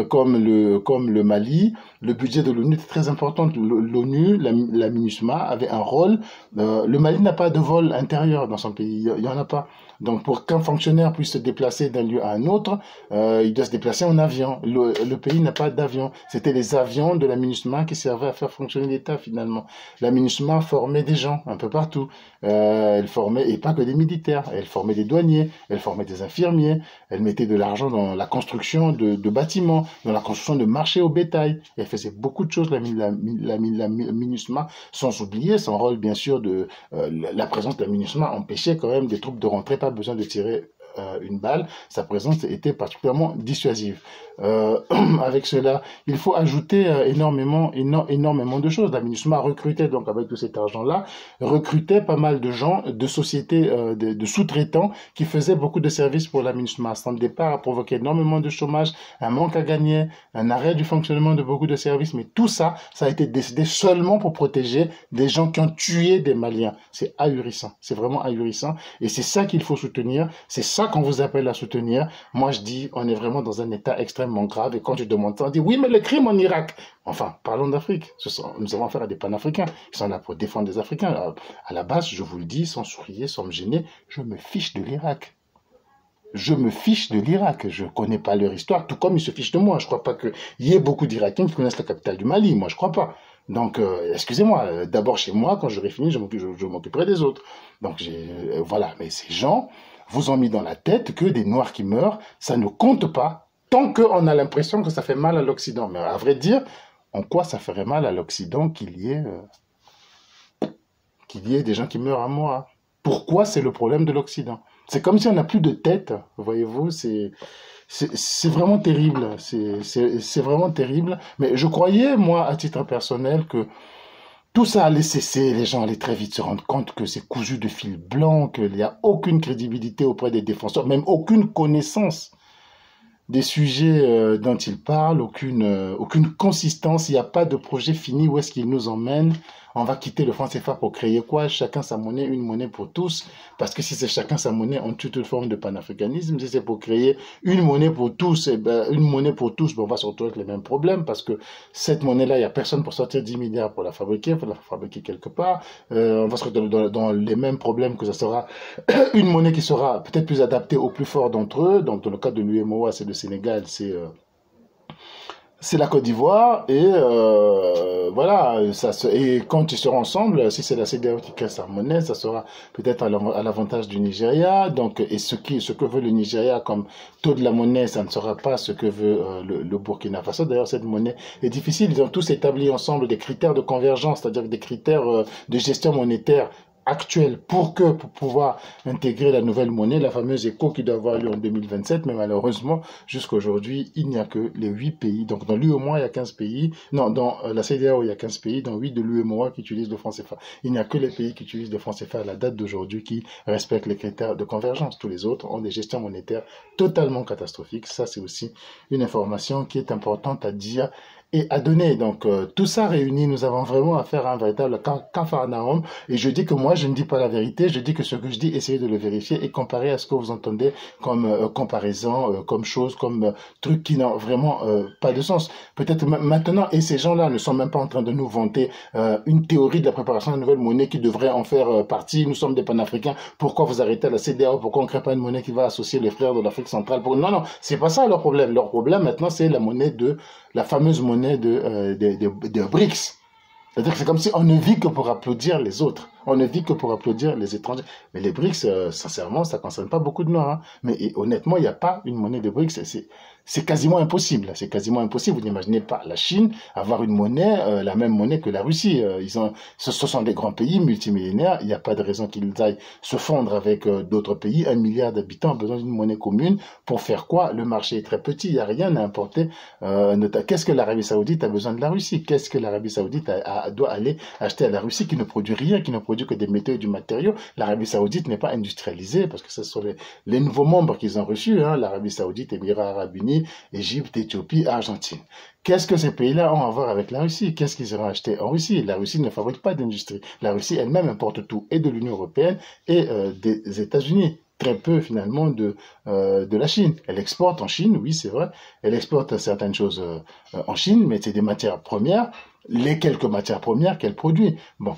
comme le Mali, le budget de l'ONU est très important. L'ONU, la MINUSMA, avait un rôle. Le Mali n'a pas de vol intérieur dans son pays. Il n'y en a pas. Donc, pour qu'un fonctionnaire puisse se déplacer d'un lieu à un autre, il doit se déplacer en avion. Le pays n'a pas d'avion. C'était les avions de la MINUSMA qui servaient à faire fonctionner l'État, finalement. La MINUSMA formait des gens un peu partout. Elle formait, et pas que des militaires, elle formait des douaniers, elle formait des infirmiers, elle mettait de l'argent dans la construction de bâtiments, dans la construction de marchés au bétail. Elle faisait beaucoup de choses, la MINUSMA, sans oublier son rôle, bien sûr, la présence de la MINUSMA empêchait quand même des troupes de rentrer, pas besoin de tirer une balle. Sa présence était particulièrement dissuasive. Avec cela, il faut ajouter énormément de choses. La MINUSMA recrutait, donc avec tout cet argent-là, recrutait pas mal de gens, de sociétés, de sous-traitants qui faisaient beaucoup de services pour la MINUSMA. Son départ a provoqué énormément de chômage, un manque à gagner, un arrêt du fonctionnement de beaucoup de services, mais tout ça, ça a été décidé seulement pour protéger des gens qui ont tué des Maliens. C'est ahurissant, c'est vraiment ahurissant, et c'est ça qu'il faut soutenir, c'est ça qu'on vous appelle à soutenir. Moi je dis, on est vraiment dans un état extrêmement grave, et quand tu demandes ça, on dit oui, mais les crimes en Irak. Enfin, parlons d'Afrique. Nous avons affaire à des panafricains. Ils sont là pour défendre les Africains. À la base, je vous le dis, sans sourire, sans me gêner, je me fiche de l'Irak. Je me fiche de l'Irak. Je ne connais pas leur histoire, tout comme ils se fichent de moi. Je ne crois pas qu'il y ait beaucoup d'Irakiens qui connaissent la capitale du Mali. Moi, je ne crois pas. Donc, excusez-moi, d'abord chez moi, quand j'aurai fini, je m'occuperai des autres. Donc, voilà. Mais ces gens vous ont mis dans la tête que des Noirs qui meurent, ça ne compte pas, tant qu'on a l'impression que ça fait mal à l'Occident. Mais à vrai dire, en quoi ça ferait mal à l'Occident qu'il y ait des gens qui meurent à moi? Pourquoi c'est le problème de l'Occident? C'est comme si on n'a plus de tête, voyez-vous, c'est vraiment terrible, c'est vraiment terrible. Mais je croyais, moi, à titre personnel, que Tout ça allait cesser, les gens allaient très vite se rendre compte que c'est cousu de fil blanc, qu'il n'y a aucune crédibilité auprès des défenseurs, même aucune connaissance des sujets dont ils parlent, aucune consistance, il n'y a pas de projet fini, où est-ce qu'ils nous emmènent. On va quitter le franc CFA pour créer quoi? Chacun sa monnaie, une monnaie pour tous. Parce que si c'est chacun sa monnaie, on tue toute forme de panafricanisme. Si c'est pour créer une monnaie pour tous, eh ben, une monnaie pour tous, ben, on va se retrouver avec les mêmes problèmes. Parce que cette monnaie-là, il n'y a personne pour sortir 10 milliards pour la fabriquer. Il faut la fabriquer quelque part. On va se retrouver dans les mêmes problèmes, que ça sera une monnaie qui sera peut-être plus adaptée aux plus forts d'entre eux. Donc, dans le cas de l'UEMOA, c'est le Sénégal, c'est la Côte d'Ivoire, et voilà, et quand ils seront ensemble, si c'est la CEDEAO qui crée sa monnaie, ça sera peut-être à l'avantage du Nigeria. Donc, et ce que veut le Nigeria comme taux de la monnaie, ça ne sera pas ce que veut le Burkina Faso. D'ailleurs, cette monnaie est difficile. Ils ont tous établi ensemble des critères de convergence, c'est-à-dire des critères de gestion monétaire actuelle pour pouvoir intégrer la nouvelle monnaie, la fameuse éco qui doit avoir lieu en 2027, mais malheureusement, jusqu'à aujourd'hui, il n'y a que les 8 pays. Donc, dans l'UEMOA, il y a 15 pays. Non, dans la CEDEAO, il y a 15 pays, dans 8 de l'UEMOA qui utilisent le franc CFA. Il n'y a que les pays qui utilisent le franc CFA à la date d'aujourd'hui qui respectent les critères de convergence. Tous les autres ont des gestions monétaires totalement catastrophiques. Ça, c'est aussi une information qui est importante à dire et à donner. Donc, tout ça réuni, nous avons vraiment affaire à un véritable capharnaüm. Et je dis que moi, je ne dis pas la vérité. Je dis que ce que je dis, essayez de le vérifier et comparer à ce que vous entendez comme comparaison, comme chose, comme truc qui n'ont vraiment pas de sens. Peut-être maintenant, et ces gens-là ne sont même pas en train de nous vanter une théorie de la préparation de nouvelle monnaie qui devrait en faire partie. Nous sommes des panafricains. Pourquoi vous arrêtez à la CEDEAO? Pourquoi on ne crée pas une monnaie qui va associer les frères de l'Afrique centrale? Non, non, c'est pas ça leur problème. Leur problème maintenant, c'est la monnaie la fameuse monnaie de BRICS. C'est-à-dire que c'est comme si on ne vit que pour applaudir les autres. On ne vit que pour applaudir les étrangers. Mais les BRICS, sincèrement, ça ne concerne pas beaucoup de Noirs. Hein. Mais honnêtement, il n'y a pas une monnaie de BRICS. C'est quasiment impossible. C'est quasiment impossible. Vous n'imaginez pas la Chine avoir une monnaie, la même monnaie que la Russie. Ce sont des grands pays multimillénaires. Il n'y a pas de raison qu'ils aillent se fondre avec d'autres pays. 1 milliard d'habitants ont besoin d'une monnaie commune. Pour faire quoi? Le marché est très petit. Il n'y a rien à importer. Qu'est-ce que l'Arabie Saoudite a besoin de la Russie? Qu'est-ce que l'Arabie Saoudite doit aller acheter à la Russie qui ne produit rien, qui ne produit que des métaux et du matériau? L'Arabie Saoudite n'est pas industrialisée parce que ce sont les nouveaux membres qu'ils ont reçus. Hein, l'Arabie Saoudite, Émirats Arabes Unis, Égypte, Éthiopie, Argentine. Qu'est-ce que ces pays-là ont à voir avec la Russie? Qu'est-ce qu'ils iront acheter en Russie? La Russie ne fabrique pas d'industrie. La Russie elle-même importe tout, et de l'Union européenne et des États-Unis. Très peu finalement de la Chine. Elle exporte en Chine, oui c'est vrai. Elle exporte certaines choses en Chine, mais c'est des matières premières, les quelques matières premières qu'elle produit. Bon,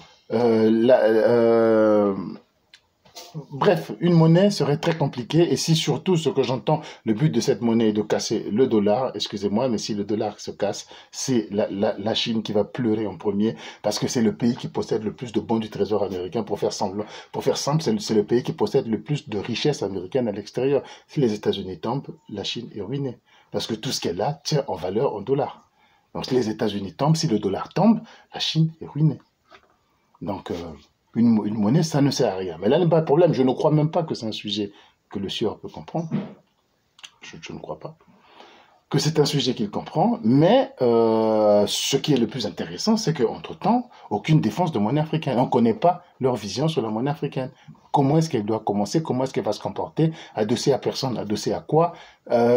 bref, une monnaie serait très compliquée, et si surtout, ce que j'entends, le but de cette monnaie est de casser le dollar, excusez-moi, mais si le dollar se casse, c'est la Chine qui va pleurer en premier, parce que c'est le pays qui possède le plus de bons du trésor américain. Pour faire simple, c'est le pays qui possède le plus de richesses américaines à l'extérieur. Si les États-Unis tombent, la Chine est ruinée, parce que tout ce qu'elle a tient en valeur en dollars. Donc si les États-Unis tombent, si le dollar tombe, la Chine est ruinée. Donc, une monnaie, ça ne sert à rien. Mais là, n'est pas le problème. Je ne crois même pas que c'est un sujet que le sieur peut comprendre. Je ne crois pas que c'est un sujet qu'il comprend. Mais ce qui est le plus intéressant, c'est qu'entre-temps, aucune défense de monnaie africaine. On ne connaît pas leur vision sur la monnaie africaine. Comment est-ce qu'elle doit commencer? Comment est-ce qu'elle va se comporter? Adossée à personne? Adossée à quoi?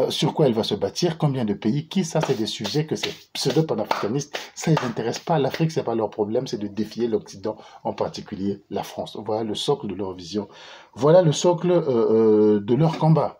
Sur quoi elle va se bâtir? Combien de pays? Qui? Ça, c'est des sujets que ces pseudo-panafricanistes, ça ne les intéresse pas. L'Afrique, c'est pas leur problème, c'est de défier l'Occident, en particulier la France. Voilà le socle de leur vision. Voilà le socle de leur combat.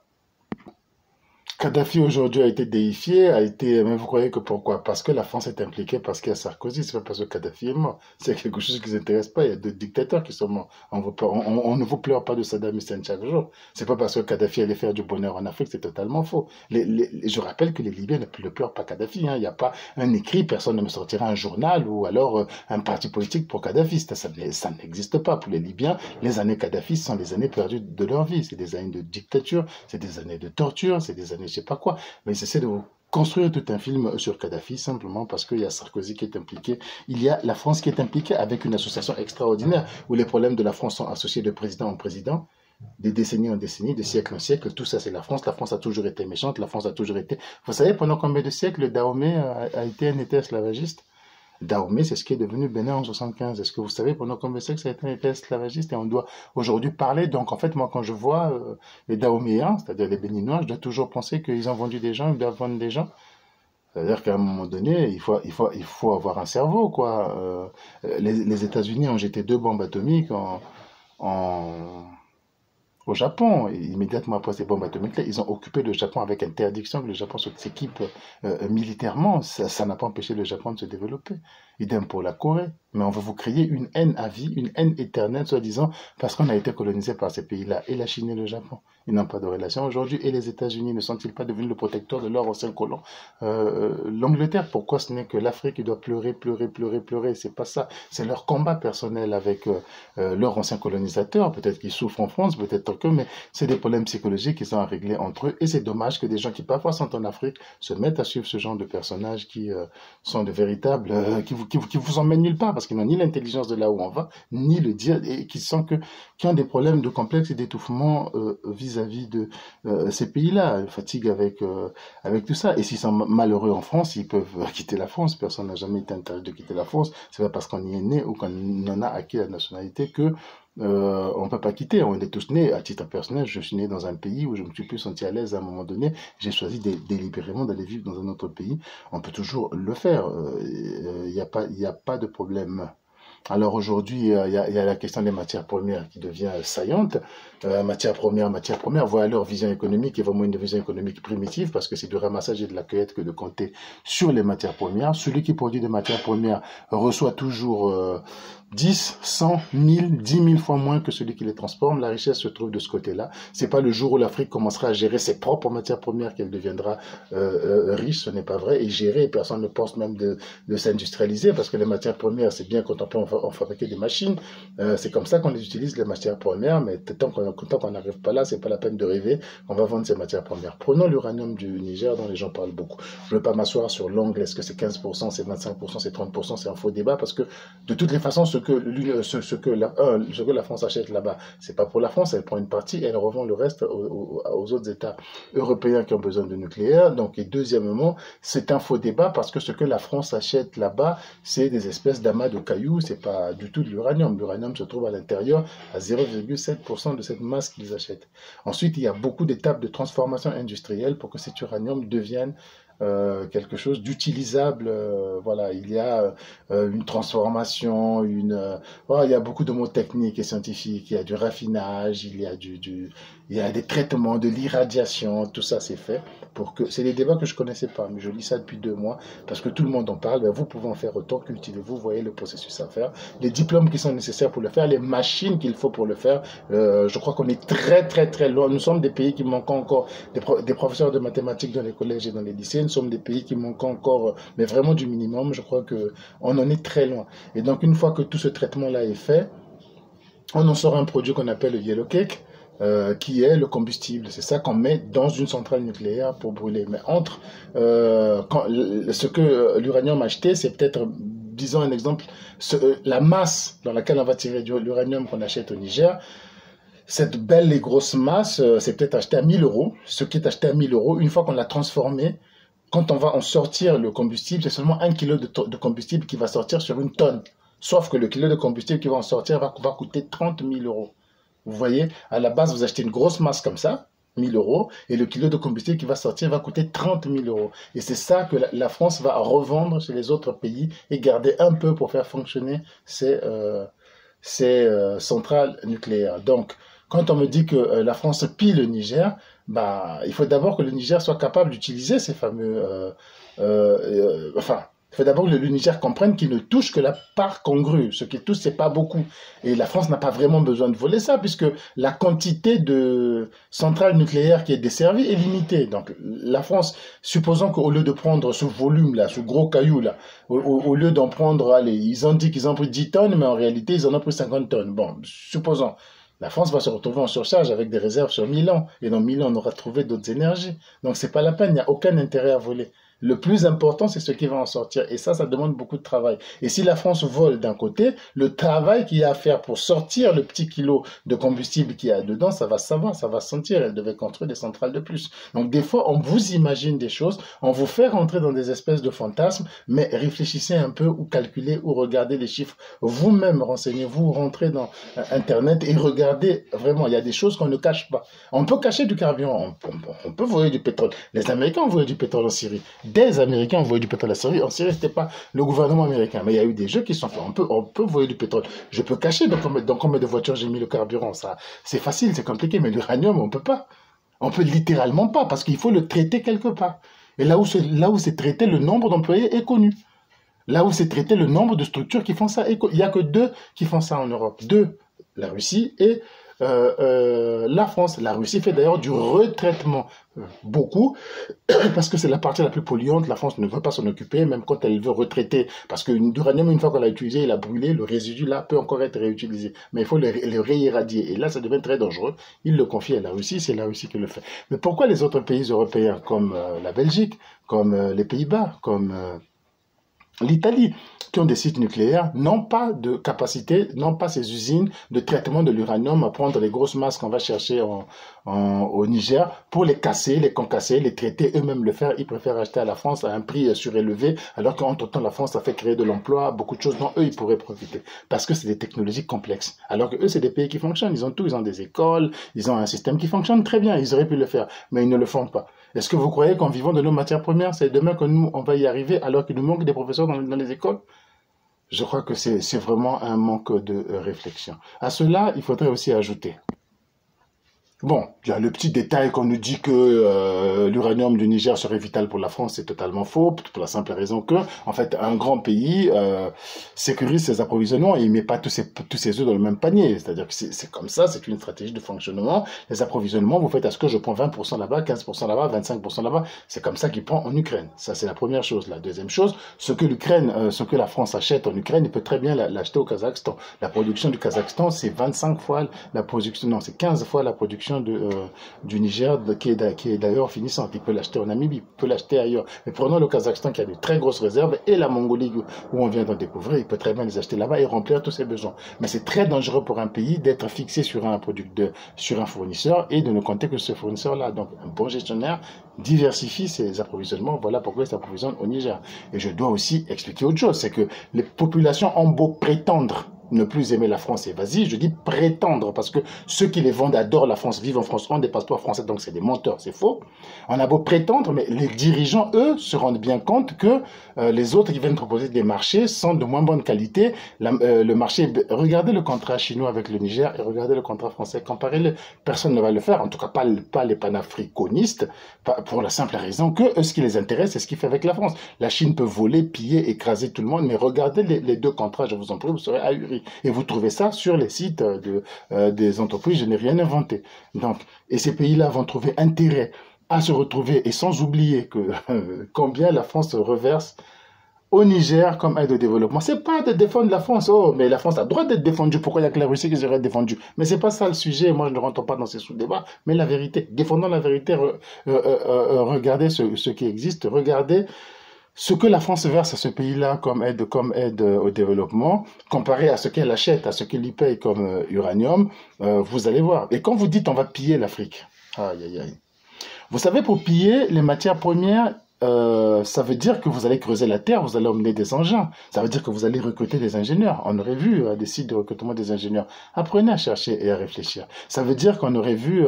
Kadhafi aujourd'hui a été déifié, mais vous croyez que pourquoi? Parce que la France est impliquée, parce qu'il y a Sarkozy, c'est pas parce que Kadhafi est mort. C'est quelque chose qui ne les intéresse pas. Il y a deux dictateurs qui sont morts. On ne vous pleure pas de Saddam Hussein chaque jour. C'est pas parce que Kadhafi allait faire du bonheur en Afrique, c'est totalement faux. Je rappelle que les Libyens ne pleurent pas Kadhafi. Hein. Il n'y a pas un écrit, personne ne me sortira un journal ou alors un parti politique pour Kadhafi. Ça n'existe pas. Pour les Libyens, les années Kadhafi sont les années perdues de leur vie. C'est des années de dictature, c'est des années de torture, c'est des années je sais pas quoi, mais ils essaient de vous construire tout un film sur Kadhafi simplement parce qu'il y a Sarkozy qui est impliqué, il y a la France qui est impliquée avec une association extraordinaire où les problèmes de la France sont associés de président en président, des décennies en décennies, de siècle en siècle. Tout ça c'est la France. La France a toujours été méchante, la France a toujours été... Vous savez pendant combien de siècles le Dahomey a été un État esclavagiste? Dahomey, c'est ce qui est devenu Bénin en 75. Est-ce que vous savez pendant combien de siècles ça a été un État esclavagiste et on doit aujourd'hui parler. Donc en fait, moi quand je vois les Dahoméens, c'est-à-dire les Béninois, je dois toujours penser qu'ils ont vendu des gens, ils doivent vendre des gens. C'est-à-dire qu'à un moment donné, il faut avoir un cerveau, quoi. Les États-Unis ont jeté 2 bombes atomiques en, au Japon. Et immédiatement après ces bombes atomiques-là, ils ont occupé le Japon avec interdiction que le Japon s'équipe militairement. Ça n'a pas empêché le Japon de se développer. Idem pour la Corée. Mais on veut vous créer une haine à vie, une haine éternelle, soi-disant, parce qu'on a été colonisé par ces pays-là. Et la Chine et le Japon, ils n'ont pas de relation aujourd'hui. Et les États-Unis ne sont-ils pas devenus le protecteur de leurs anciens colons? L'Angleterre, pourquoi ce n'est que l'Afrique qui doit pleurer, pleurer, pleurer, pleurer? C'est pas ça. C'est leur combat personnel avec leurs anciens colonisateurs. Peut-être qu'ils souffrent en France, peut-être que, mais c'est des problèmes psychologiques qu'ils ont à régler entre eux. Et c'est dommage que des gens qui parfois sont en Afrique se mettent à suivre ce genre de personnages qui sont de véritables, qui vous emmènent nulle part parce qu'ils n'ont ni l'intelligence de là où on va, ni le dire, et qui ont des problèmes de complexe et d'étouffement vis-à-vis de ces pays-là, fatigue avec tout ça. Et s'ils sont malheureux en France, ils peuvent quitter la France. Personne n'a jamais été intéressé de quitter la France. C'est pas parce qu'on y est né ou qu'on en a acquis la nationalité que on ne peut pas quitter. On est tous nés. À titre personnel, je suis né dans un pays où je me suis plus senti à l'aise à un moment donné. J'ai choisi délibérément d'aller vivre dans un autre pays. On peut toujours le faire. Il n'y a pas de problème. Alors aujourd'hui, il y a la question des matières premières qui devient saillante. Matières premières, voilà leur vision économique est vraiment une vision économique primitive parce que c'est du ramassage et de la cueillette que de compter sur les matières premières. Celui qui produit des matières premières reçoit toujours 10, 100, 1000, 10 000 fois moins que celui qui les transforme. La richesse se trouve de ce côté-là. C'est pas le jour où l'Afrique commencera à gérer ses propres matières premières qu'elle deviendra riche, ce n'est pas vrai. Et gérer, personne ne pense même de s'industrialiser parce que les matières premières, c'est bien quand on peut en fabriquer des machines. C'est comme ça qu'on les utilise, les matières premières, mais tant qu'on n'arrive pas là, c'est pas la peine de rêver. On va vendre ces matières premières. Prenons l'uranium du Niger dont les gens parlent beaucoup. Je ne veux pas m'asseoir sur l'angle, est-ce que c'est 15%, c'est 25%, c'est 30%, c'est un faux débat parce que de toutes les façons, ce que la France achète là-bas, c'est pas pour la France, elle prend une partie, elle revend le reste aux autres États européens qui ont besoin de nucléaire. Donc, et deuxièmement, c'est un faux débat parce que ce que la France achète là-bas, c'est des espèces d'amas de cailloux, c'est pas du tout de l'uranium. L'uranium se trouve à l'intérieur à 0,7% de cette masse qu'ils achètent. Ensuite, il y a beaucoup d'étapes de transformation industrielle pour que cet uranium devienne quelque chose d'utilisable. Voilà, il y a une transformation, voilà, il y a beaucoup de mots techniques et scientifiques. Il y a du raffinage, il y a des traitements, de l'irradiation, tout ça c'est fait pour que. C'est des débats que je connaissais pas, mais je lis ça depuis 2 mois parce que tout le monde en parle. Ben, vous pouvez en faire autant, cultivez-vous, voyez le processus à faire, les diplômes qui sont nécessaires pour le faire, les machines qu'il faut pour le faire. Je crois qu'on est très très très loin. Nous sommes des pays qui manquent encore des professeurs de mathématiques dans les collèges et dans les lycées. Nous sommes des pays qui manquent encore, mais vraiment du minimum. Je crois que on en est très loin. Et donc une fois que tout ce traitement-là est fait, on en sort un produit qu'on appelle le yellow cake, qui est le combustible. C'est ça qu'on met dans une centrale nucléaire pour brûler. Mais ce que l'uranium acheté, c'est peut-être, disons un exemple, la masse dans laquelle on va tirer l'uranium qu'on achète au Niger. Cette belle et grosse masse, c'est peut-être acheté à 1000 euros. Ce qui est acheté à 1000 euros, une fois qu'on l'a transformé, quand on va en sortir le combustible, c'est seulement 1 kilo de combustible qui va sortir sur une tonne. Sauf que le kilo de combustible qui va en sortir va coûter 30 000 euros. Vous voyez, à la base, vous achetez une grosse masse comme ça, 1000 euros, et le kilo de combustible qui va sortir va coûter 30 000 euros. Et c'est ça que la France va revendre chez les autres pays et garder un peu pour faire fonctionner ces centrales nucléaires. Donc, quand on me dit que la France pille le Niger, bah, il faut d'abord que le Niger soit capable d'utiliser ces fameux... il faut d'abord que le Niger comprenne qu'il ne touche que la part congrue. Ce qu'il touche, c'est pas beaucoup. Et la France n'a pas vraiment besoin de voler ça, puisque la quantité de centrales nucléaires qui est desservie est limitée. Donc, la France, supposons qu'au lieu de prendre ce volume-là, ce gros caillou-là, au lieu d'en prendre, allez, ils ont dit qu'ils ont pris 10 tonnes, mais en réalité, ils en ont pris 50 tonnes. Bon, supposons. La France va se retrouver en surcharge avec des réserves sur 1000 ans. Et dans 1000 ans, on aura trouvé d'autres énergies. Donc, c'est pas la peine. Il n'y a aucun intérêt à voler. Le plus important, c'est ce qui va en sortir. Et ça demande beaucoup de travail. Et si la France vole d'un côté, le travail qu'il y a à faire pour sortir le petit kilo de combustible qu'il y a dedans, ça va savoir, ça va sentir. Elle devait construire des centrales de plus. Donc des fois, on vous imagine des choses, on vous fait rentrer dans des espèces de fantasmes, mais réfléchissez un peu ou calculez ou regardez les chiffres. Vous-même, renseignez-vous, rentrez dans Internet et regardez. Vraiment, il y a des choses qu'on ne cache pas. On peut cacher du carburant, on peut voyer du pétrole. Les Américains ont voyé du pétrole en Syrie. Des Américains ont voyé du pétrole en Syrie. En Syrie, c'était pas le gouvernement américain, mais il y a eu des jeux qui sont faits. On peut voyer du pétrole. Je peux cacher dans combien de voitures j'ai mis le carburant. Ça, c'est facile, c'est compliqué, mais l'uranium, on peut pas. On peut littéralement pas, parce qu'il faut le traiter quelque part. Et là où c'est traité, le nombre d'employés est connu. Là où c'est traité, le nombre de structures qui font ça est connu. Il n'y a que 2 qui font ça en Europe. 2, la Russie et la France. La Russie fait d'ailleurs du retraitement beaucoup parce que c'est la partie la plus polluante. La France ne veut pas s'en occuper, même quand elle veut retraiter, parce que l'uranium, une fois qu'on l'a utilisé, il a brûlé, le résidu là peut encore être réutilisé, mais il faut le réirradier, et là ça devient très dangereux. Il le confie à la Russie, c'est la Russie qui le fait. Mais pourquoi les autres pays européens, comme la Belgique, comme les Pays-Bas, comme l'Italie, qui ont des sites nucléaires, n'ont pas de capacité, n'ont pas ces usines de traitement de l'uranium à prendre les grosses masses qu'on va chercher au Niger pour les casser, les concasser, les traiter, eux-mêmes le faire. Ils préfèrent acheter à la France à un prix surélevé, alors qu'entre-temps, la France a fait créer de l'emploi, beaucoup de choses dont eux, ils pourraient profiter. Parce que c'est des technologies complexes. Alors que eux, c'est des pays qui fonctionnent. Ils ont tout, ils ont des écoles, ils ont un système qui fonctionne très bien. Ils auraient pu le faire, mais ils ne le font pas. Est-ce que vous croyez qu'en vivant de nos matières premières, c'est demain que nous, on va y arriver alors qu'il nous manque des professeurs dans les écoles? Je crois que c'est vraiment un manque de réflexion. À cela, il faudrait aussi ajouter. Bon, il y a le petit détail qu'on nous dit que l'uranium du Niger serait vital pour la France, c'est totalement faux, pour la simple raison que, en fait, un grand pays sécurise ses approvisionnements et il met pas tous ses œufs dans le même panier. C'est-à-dire que c'est comme ça, c'est une stratégie de fonctionnement. Les approvisionnements, vous faites à ce que je prends 20% là-bas, 15% là-bas, 25% là-bas. C'est comme ça qu'il prend en Ukraine. Ça, c'est la première chose. La deuxième chose, ce que la France achète en Ukraine, il peut très bien l'acheter au Kazakhstan. La production du Kazakhstan, c'est 25 fois la production, non, c'est 15 fois la production du Niger, qui est d'ailleurs finissante. Il peut l'acheter en Namibie, il peut l'acheter ailleurs. Mais prenons le Kazakhstan qui a de très grosses réserves et la Mongolie où on vient d'en découvrir, il peut très bien les acheter là-bas et remplir tous ses besoins. Mais c'est très dangereux pour un pays d'être fixé sur un fournisseur et de ne compter que ce fournisseur-là. Donc un bon gestionnaire diversifie ses approvisionnements. Voilà pourquoi il s'approvisionne au Niger. Et je dois aussi expliquer autre chose, c'est que les populations ont beau prétendre ne plus aimer la France, et vas-y, je dis prétendre, parce que ceux qui les vendent adorent la France, vivent en France, ont des passeports français, donc c'est des menteurs, c'est faux. On a beau prétendre, mais les dirigeants, eux, se rendent bien compte que les autres qui viennent proposer des marchés sont de moins bonne qualité. Le marché, regardez le contrat chinois avec le Niger et regardez le contrat français, comparez-le, personne ne va le faire, en tout cas pas les panafricanistes, pour la simple raison que ce qui les intéresse, c'est ce qu'il fait avec la France. La Chine peut voler, piller, écraser tout le monde, mais regardez les 2 contrats, je vous en prie, vous serez ahuris. Et vous trouvez ça sur les sites des entreprises, je n'ai rien inventé. Donc, et ces pays-là vont trouver intérêt à se retrouver, et sans oublier que combien la France reverse au Niger comme aide au développement. C'est pas de défendre la France. Oh, mais la France a le droit d'être défendue. Pourquoi il n'y a que la Russie qui serait défendue? Mais c'est pas ça le sujet. Moi, je ne rentre pas dans ces sous-débats. Mais la vérité, défendons la vérité. Regardez ce qui existe. Regardez ce que la France verse à ce pays-là comme aide au développement, comparé à ce qu'elle achète, à ce qu'il y paye comme uranium, vous allez voir. Et quand vous dites on va piller l'Afrique, aïe aïe aïe. Vous savez, pour piller les matières premières, ça veut dire que vous allez creuser la terre, vous allez emmener des engins. Ça veut dire que vous allez recruter des ingénieurs. On aurait vu des sites de recrutement des ingénieurs. Apprenez à chercher et à réfléchir. Ça veut dire qu'on aurait vu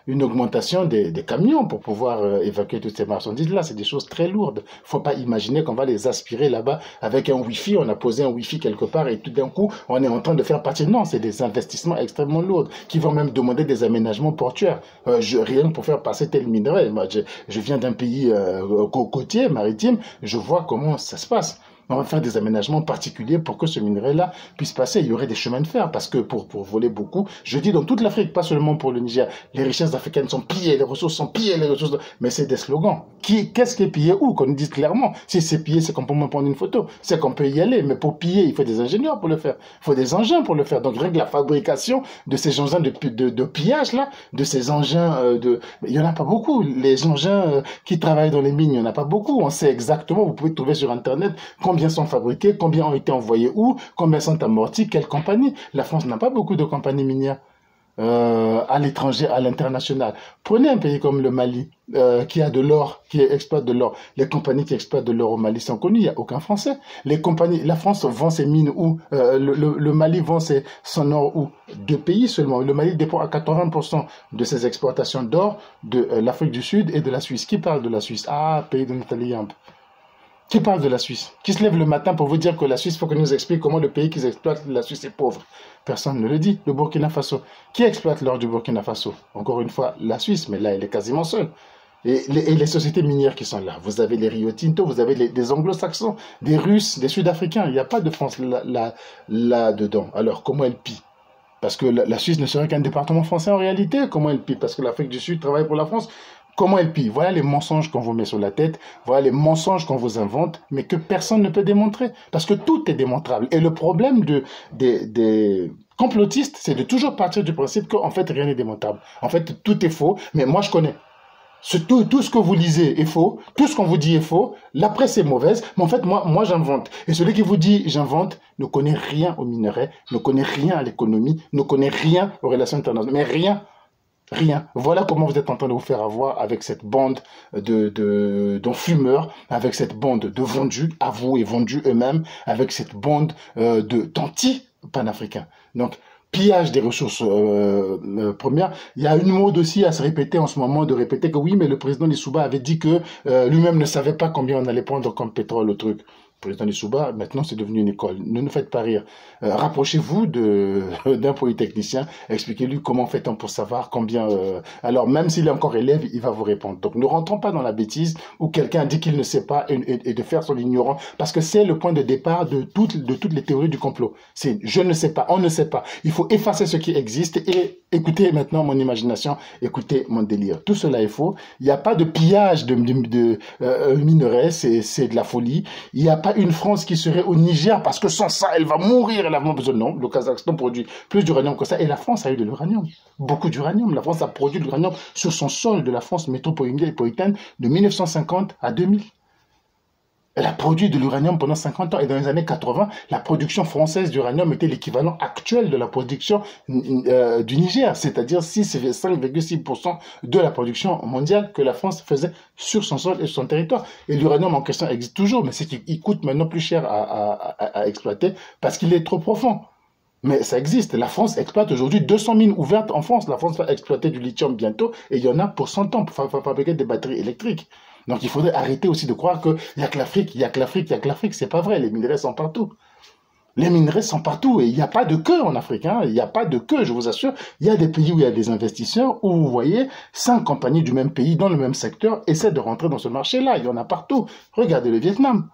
une augmentation des camions pour pouvoir évacuer toutes ces marchandises-là. C'est des choses très lourdes. Faut pas imaginer qu'on va les aspirer là-bas avec un Wi-Fi. On a posé un Wi-Fi quelque part et tout d'un coup, on est en train de faire partie. Non, c'est des investissements extrêmement lourds qui vont même demander des aménagements portuaires. Rien pour faire passer tel minerai. Moi, je viens d'un pays côtier, maritime, je vois comment ça se passe. On va faire des aménagements particuliers pour que ce minerai-là puisse passer. Il y aurait des chemins de fer parce que pour voler beaucoup, je dis dans toute l'Afrique, pas seulement pour le Niger, les richesses africaines sont pillées, les ressources sont pillées, les ressources... Mais c'est des slogans. Qu'est-ce qui est pillé où? Qu'on nous dise clairement. Si c'est pillé, c'est qu'on peut me prendre une photo. C'est qu'on peut y aller. Mais pour piller, il faut des ingénieurs pour le faire. Il faut des engins pour le faire. Donc, rien que la fabrication de ces engins de pillage-là, de ces engins Il n'y en a pas beaucoup. Les engins qui travaillent dans les mines, il n'y en a pas beaucoup. On sait exactement, vous pouvez trouver sur Internet combien sont fabriqués, combien ont été envoyés où, combien sont amortis, quelle compagnie. La France n'a pas beaucoup de compagnies minières à l'étranger, à l'international. Prenez un pays comme le Mali, qui a de l'or, qui exploite de l'or. Les compagnies qui exploitent de l'or au Mali sont connues, il n'y a aucun Français. Les compagnies, la France vend ses mines où le Mali vend son or où? Deux pays seulement. Le Mali dépend à 80% de ses exportations d'or de l'Afrique du Sud et de la Suisse. Qui parle de la Suisse? Ah, pays de Nathalie Yamp. Qui parle de la Suisse? Qui se lève le matin pour vous dire que la Suisse, il faut que nous explique comment le pays qu'ils exploitent, la Suisse est pauvre? Personne ne le dit. Le Burkina Faso. Qui exploite l'or du Burkina Faso? Encore une fois, la Suisse, mais là, elle est quasiment seule. Et les sociétés minières qui sont là. Vous avez les Rio Tinto, vous avez des anglo-saxons, des Russes, des Sud-Africains. Il n'y a pas de France là-dedans. Alors, comment elle pille? Parce que la Suisse ne serait qu'un département français en réalité. Comment elle pille? Parce que l'Afrique du Sud travaille pour la France. Comment elle pille? Voilà les mensonges qu'on vous met sur la tête, voilà les mensonges qu'on vous invente, mais que personne ne peut démontrer, parce que tout est démontrable. Et le problème des complotistes, c'est de toujours partir du principe qu'en fait, rien n'est démontrable. En fait, tout est faux, mais moi, je connais. Tout ce que vous lisez est faux, tout ce qu'on vous dit est faux, la presse est mauvaise, mais en fait, moi j'invente. Et celui qui vous dit j'invente ne connaît rien au minerai, ne connaît rien à l'économie, ne connaît rien aux relations internationales, mais rien. Rien. Voilà comment vous êtes en train de vous faire avoir avec cette bande d'enfumeurs, avec cette bande de vendus, avoués et vendus eux-mêmes, avec cette bande d'anti-panafricains. Donc, pillage des ressources premières. Il y a une mode aussi à se répéter en ce moment, de répéter que oui, mais le président Lissouba avait dit que lui-même ne savait pas combien on allait prendre comme pétrole au truc. Le président Lissouba, maintenant c'est devenu une école. Ne nous faites pas rire. Rapprochez-vous d'un polytechnicien, expliquez-lui comment fait-on pour savoir combien... Alors même s'il est encore élève, il va vous répondre. Donc ne rentrons pas dans la bêtise où quelqu'un dit qu'il ne sait pas et de faire son ignorant, parce que c'est le point de départ de toutes les théories du complot. C'est je ne sais pas, on ne sait pas. Il faut effacer ce qui existe et écoutez maintenant mon imagination, écoutez mon délire. Tout cela est faux. Il n'y a pas de pillage de minerais, c'est de la folie. Il n'y a pas une France qui serait au Niger parce que sans ça, elle va mourir. Elle a besoin. Non, le Kazakhstan produit plus d'uranium que ça. Et la France a eu de l'uranium. Beaucoup d'uranium. La France a produit de l'uranium sur son sol de la France métropolitaine de 1950 à 2000. Elle a produit de l'uranium pendant 50 ans. Et dans les années 80, la production française d'uranium était l'équivalent actuel de la production du Niger, c'est-à-dire 5,6% de la production mondiale que la France faisait sur son sol et sur son territoire. Et l'uranium en question existe toujours, mais c'est qu'il coûte maintenant plus cher à exploiter parce qu'il est trop profond. Mais ça existe. La France exploite aujourd'hui 200 mines ouvertes en France. La France va exploiter du lithium bientôt et il y en a pour 100 ans pour fabriquer des batteries électriques. Donc il faudrait arrêter aussi de croire qu'il n'y a que l'Afrique, il n'y a que l'Afrique, il n'y a que l'Afrique. C'est pas vrai, les minerais sont partout. Les minerais sont partout et il n'y a pas de queue en Afrique. Hein. Il n'y a pas de queue, je vous assure. Il y a des pays où il y a des investisseurs où vous voyez 5 compagnies du même pays dans le même secteur essaient de rentrer dans ce marché-là. Il y en a partout. Regardez le Vietnam.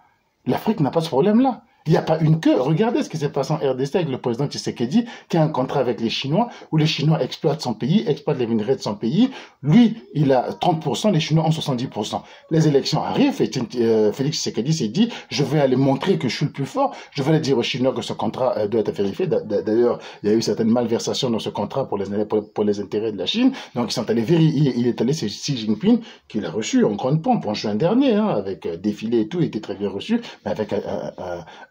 L'Afrique n'a pas ce problème-là. Il n'y a pas une queue. Regardez ce qui s'est passé en RDC avec le président Tshisekedi, qui a un contrat avec les Chinois, où les Chinois exploitent son pays, exploitent les minerais de son pays. Lui, il a 30%, les Chinois ont 70%. Les élections arrivent et Félix Tshisekedi s'est dit, je vais aller montrer que je suis le plus fort. Je vais aller dire aux Chinois que ce contrat doit être vérifié. D'ailleurs, il y a eu certaines malversations dans ce contrat pour les intérêts de la Chine. Donc, ils sont allés vérifier. Il est allé, c'est Xi Jinping qui l'a reçu en grande pompe en juin dernier, hein, avec défilé et tout, il était très bien reçu, mais avec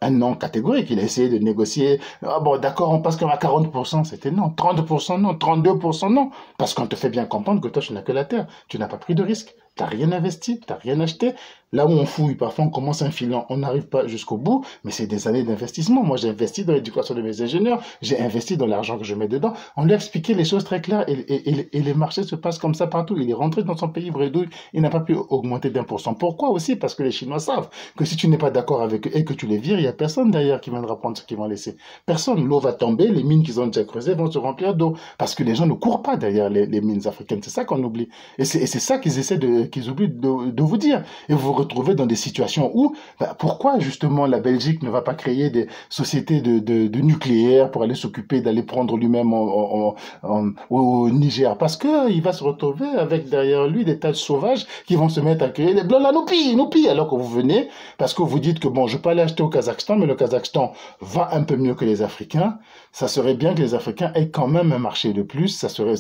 un non catégorique. Il a essayé de négocier. Ah bon, d'accord, on passe comme à 40%. C'était non. 30% non. 32% non. Parce qu'on te fait bien comprendre que toi, tu n'as que la terre. Tu n'as pas pris de risque. Tu n'as rien investi. Tu n'as rien acheté. Là où on fouille, parfois on commence un filon, on n'arrive pas jusqu'au bout, mais c'est des années d'investissement. Moi, j'ai investi dans l'éducation de mes ingénieurs, j'ai investi dans l'argent que je mets dedans. On lui a expliqué les choses très claires et les marchés se passent comme ça partout. Il est rentré dans son pays bredouille, il n'a pas pu augmenter d'1%. Pourquoi aussi? Parce que les Chinois savent que si tu n'es pas d'accord avec eux et que tu les vires, il n'y a personne derrière qui viendra prendre ce qu'ils vont laisser. Personne. L'eau va tomber, les mines qu'ils ont déjà creusées vont se remplir d'eau. Parce que les gens ne courent pas derrière les mines africaines. C'est ça qu'on oublie. Et c'est ça qu'ils essaient de... qu'ils oublient de vous dire. Et vous vous retrouvez dans des situations où, pourquoi justement la Belgique ne va pas créer des sociétés de nucléaire pour aller s'occuper d'aller prendre lui-même au Niger? Parce que il va se retrouver avec derrière lui des tas de sauvages qui vont se mettre à crier les blancs là nous pillent, alors que vous venez parce que vous dites que bon, je peux aller acheter au Kazakhstan, mais le Kazakhstan va un peu mieux que les Africains. Ça serait bien que les Africains aient quand même un marché de plus. Ça serait,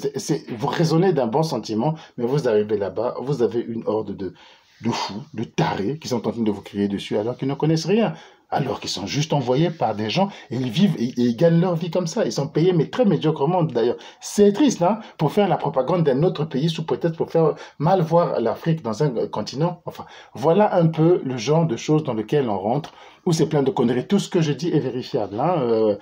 vous raisonnez d'un bon sentiment, mais vous arrivez là-bas, vous avez une horde de fous, de tarés qui sont en train de vous crier dessus alors qu'ils ne connaissent rien. Alors qu'ils sont juste envoyés par des gens et ils vivent et ils gagnent leur vie comme ça. Ils sont payés, mais très médiocrement d'ailleurs. C'est triste, hein, pour faire la propagande d'un autre pays sous prétexte pour faire mal voir l'Afrique dans un continent. Enfin, voilà un peu le genre de choses dans lequel on rentre, où c'est plein de conneries. Tout ce que je dis est vérifiable. Hein.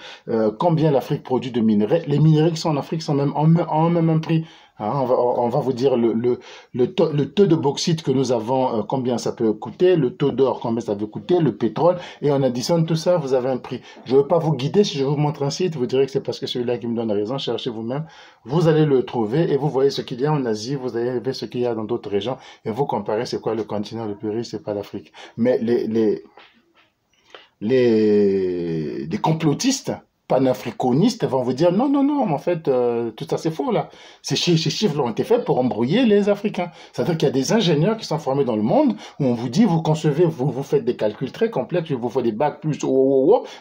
Combien l'Afrique produit de minerais? Les minerais qui sont en Afrique sont même en même un prix. Hein, on va vous dire le taux de bauxite que nous avons, combien ça peut coûter, le taux d'or, combien ça peut coûter, le pétrole, et on additionne tout ça, vous avez un prix. Je ne veux pas vous guider, si je vous montre un site, vous direz que c'est parce que celui-là qui me donne raison, cherchez vous-même, vous allez le trouver, et vous voyez ce qu'il y a en Asie, vous allez voir ce qu'il y a dans d'autres régions, et vous comparez c'est quoi le continent le plus riche, c'est pas l'Afrique. Mais les complotistes, panafricanistes vont vous dire non, non, non, en fait, tout ça c'est faux là. Ces chiffres ont été faits pour embrouiller les Africains. C'est-à-dire qu'il y a des ingénieurs qui sont formés dans le monde où on vous dit, vous concevez, vous faites des calculs très complexes, il vous faut des bacs plus,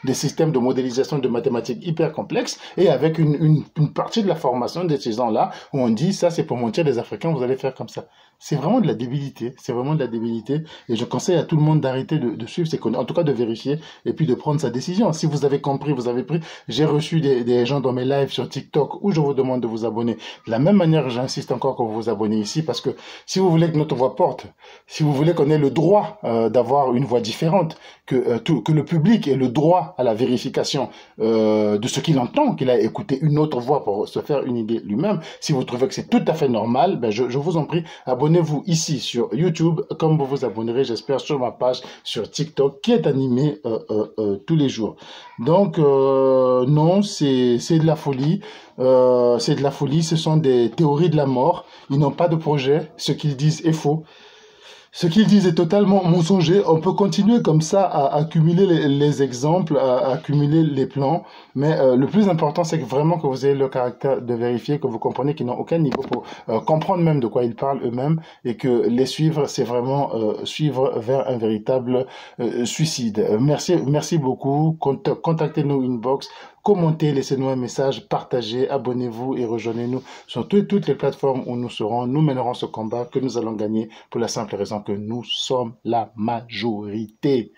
des systèmes de modélisation de mathématiques hyper complexes et avec une partie de la formation de ces gens-là où on dit ça c'est pour mentir les Africains, vous allez faire comme ça. C'est vraiment de la débilité, c'est vraiment de la débilité et je conseille à tout le monde d'arrêter de suivre ces conneries, en tout cas de vérifier et puis de prendre sa décision. Si vous avez compris, vous avez pris. J'ai reçu des gens dans mes lives sur TikTok où je vous demande de vous abonner. De la même manière, j'insiste encore que vous vous abonnez ici parce que si vous voulez que notre voix porte, si vous voulez qu'on ait le droit d'avoir une voix différente, que le public ait le droit à la vérification de ce qu'il entend, qu'il a écouté une autre voix pour se faire une idée lui-même, si vous trouvez que c'est tout à fait normal, ben je vous en prie, abonnez-vous ici sur YouTube, comme vous vous abonnerez, j'espère, sur ma page sur TikTok qui est animée tous les jours. Donc, non, c'est de la folie. C'est de la folie, ce sont des théories de la mort. Ils n'ont pas de projet. Ce qu'ils disent est faux. Ce qu'ils disent est totalement mensonger. On peut continuer comme ça à accumuler les exemples, à accumuler les plans. Mais le plus important, c'est que vraiment que vous ayez le caractère de vérifier, que vous comprenez qu'ils n'ont aucun niveau pour comprendre même de quoi ils parlent eux-mêmes et que les suivre, c'est vraiment suivre vers un véritable suicide. Merci beaucoup. Contactez-nous inbox. Commentez, laissez-nous un message, partagez, abonnez-vous et rejoignez-nous sur toutes les plateformes où nous serons. Nous mènerons ce combat que nous allons gagner pour la simple raison que nous sommes la majorité.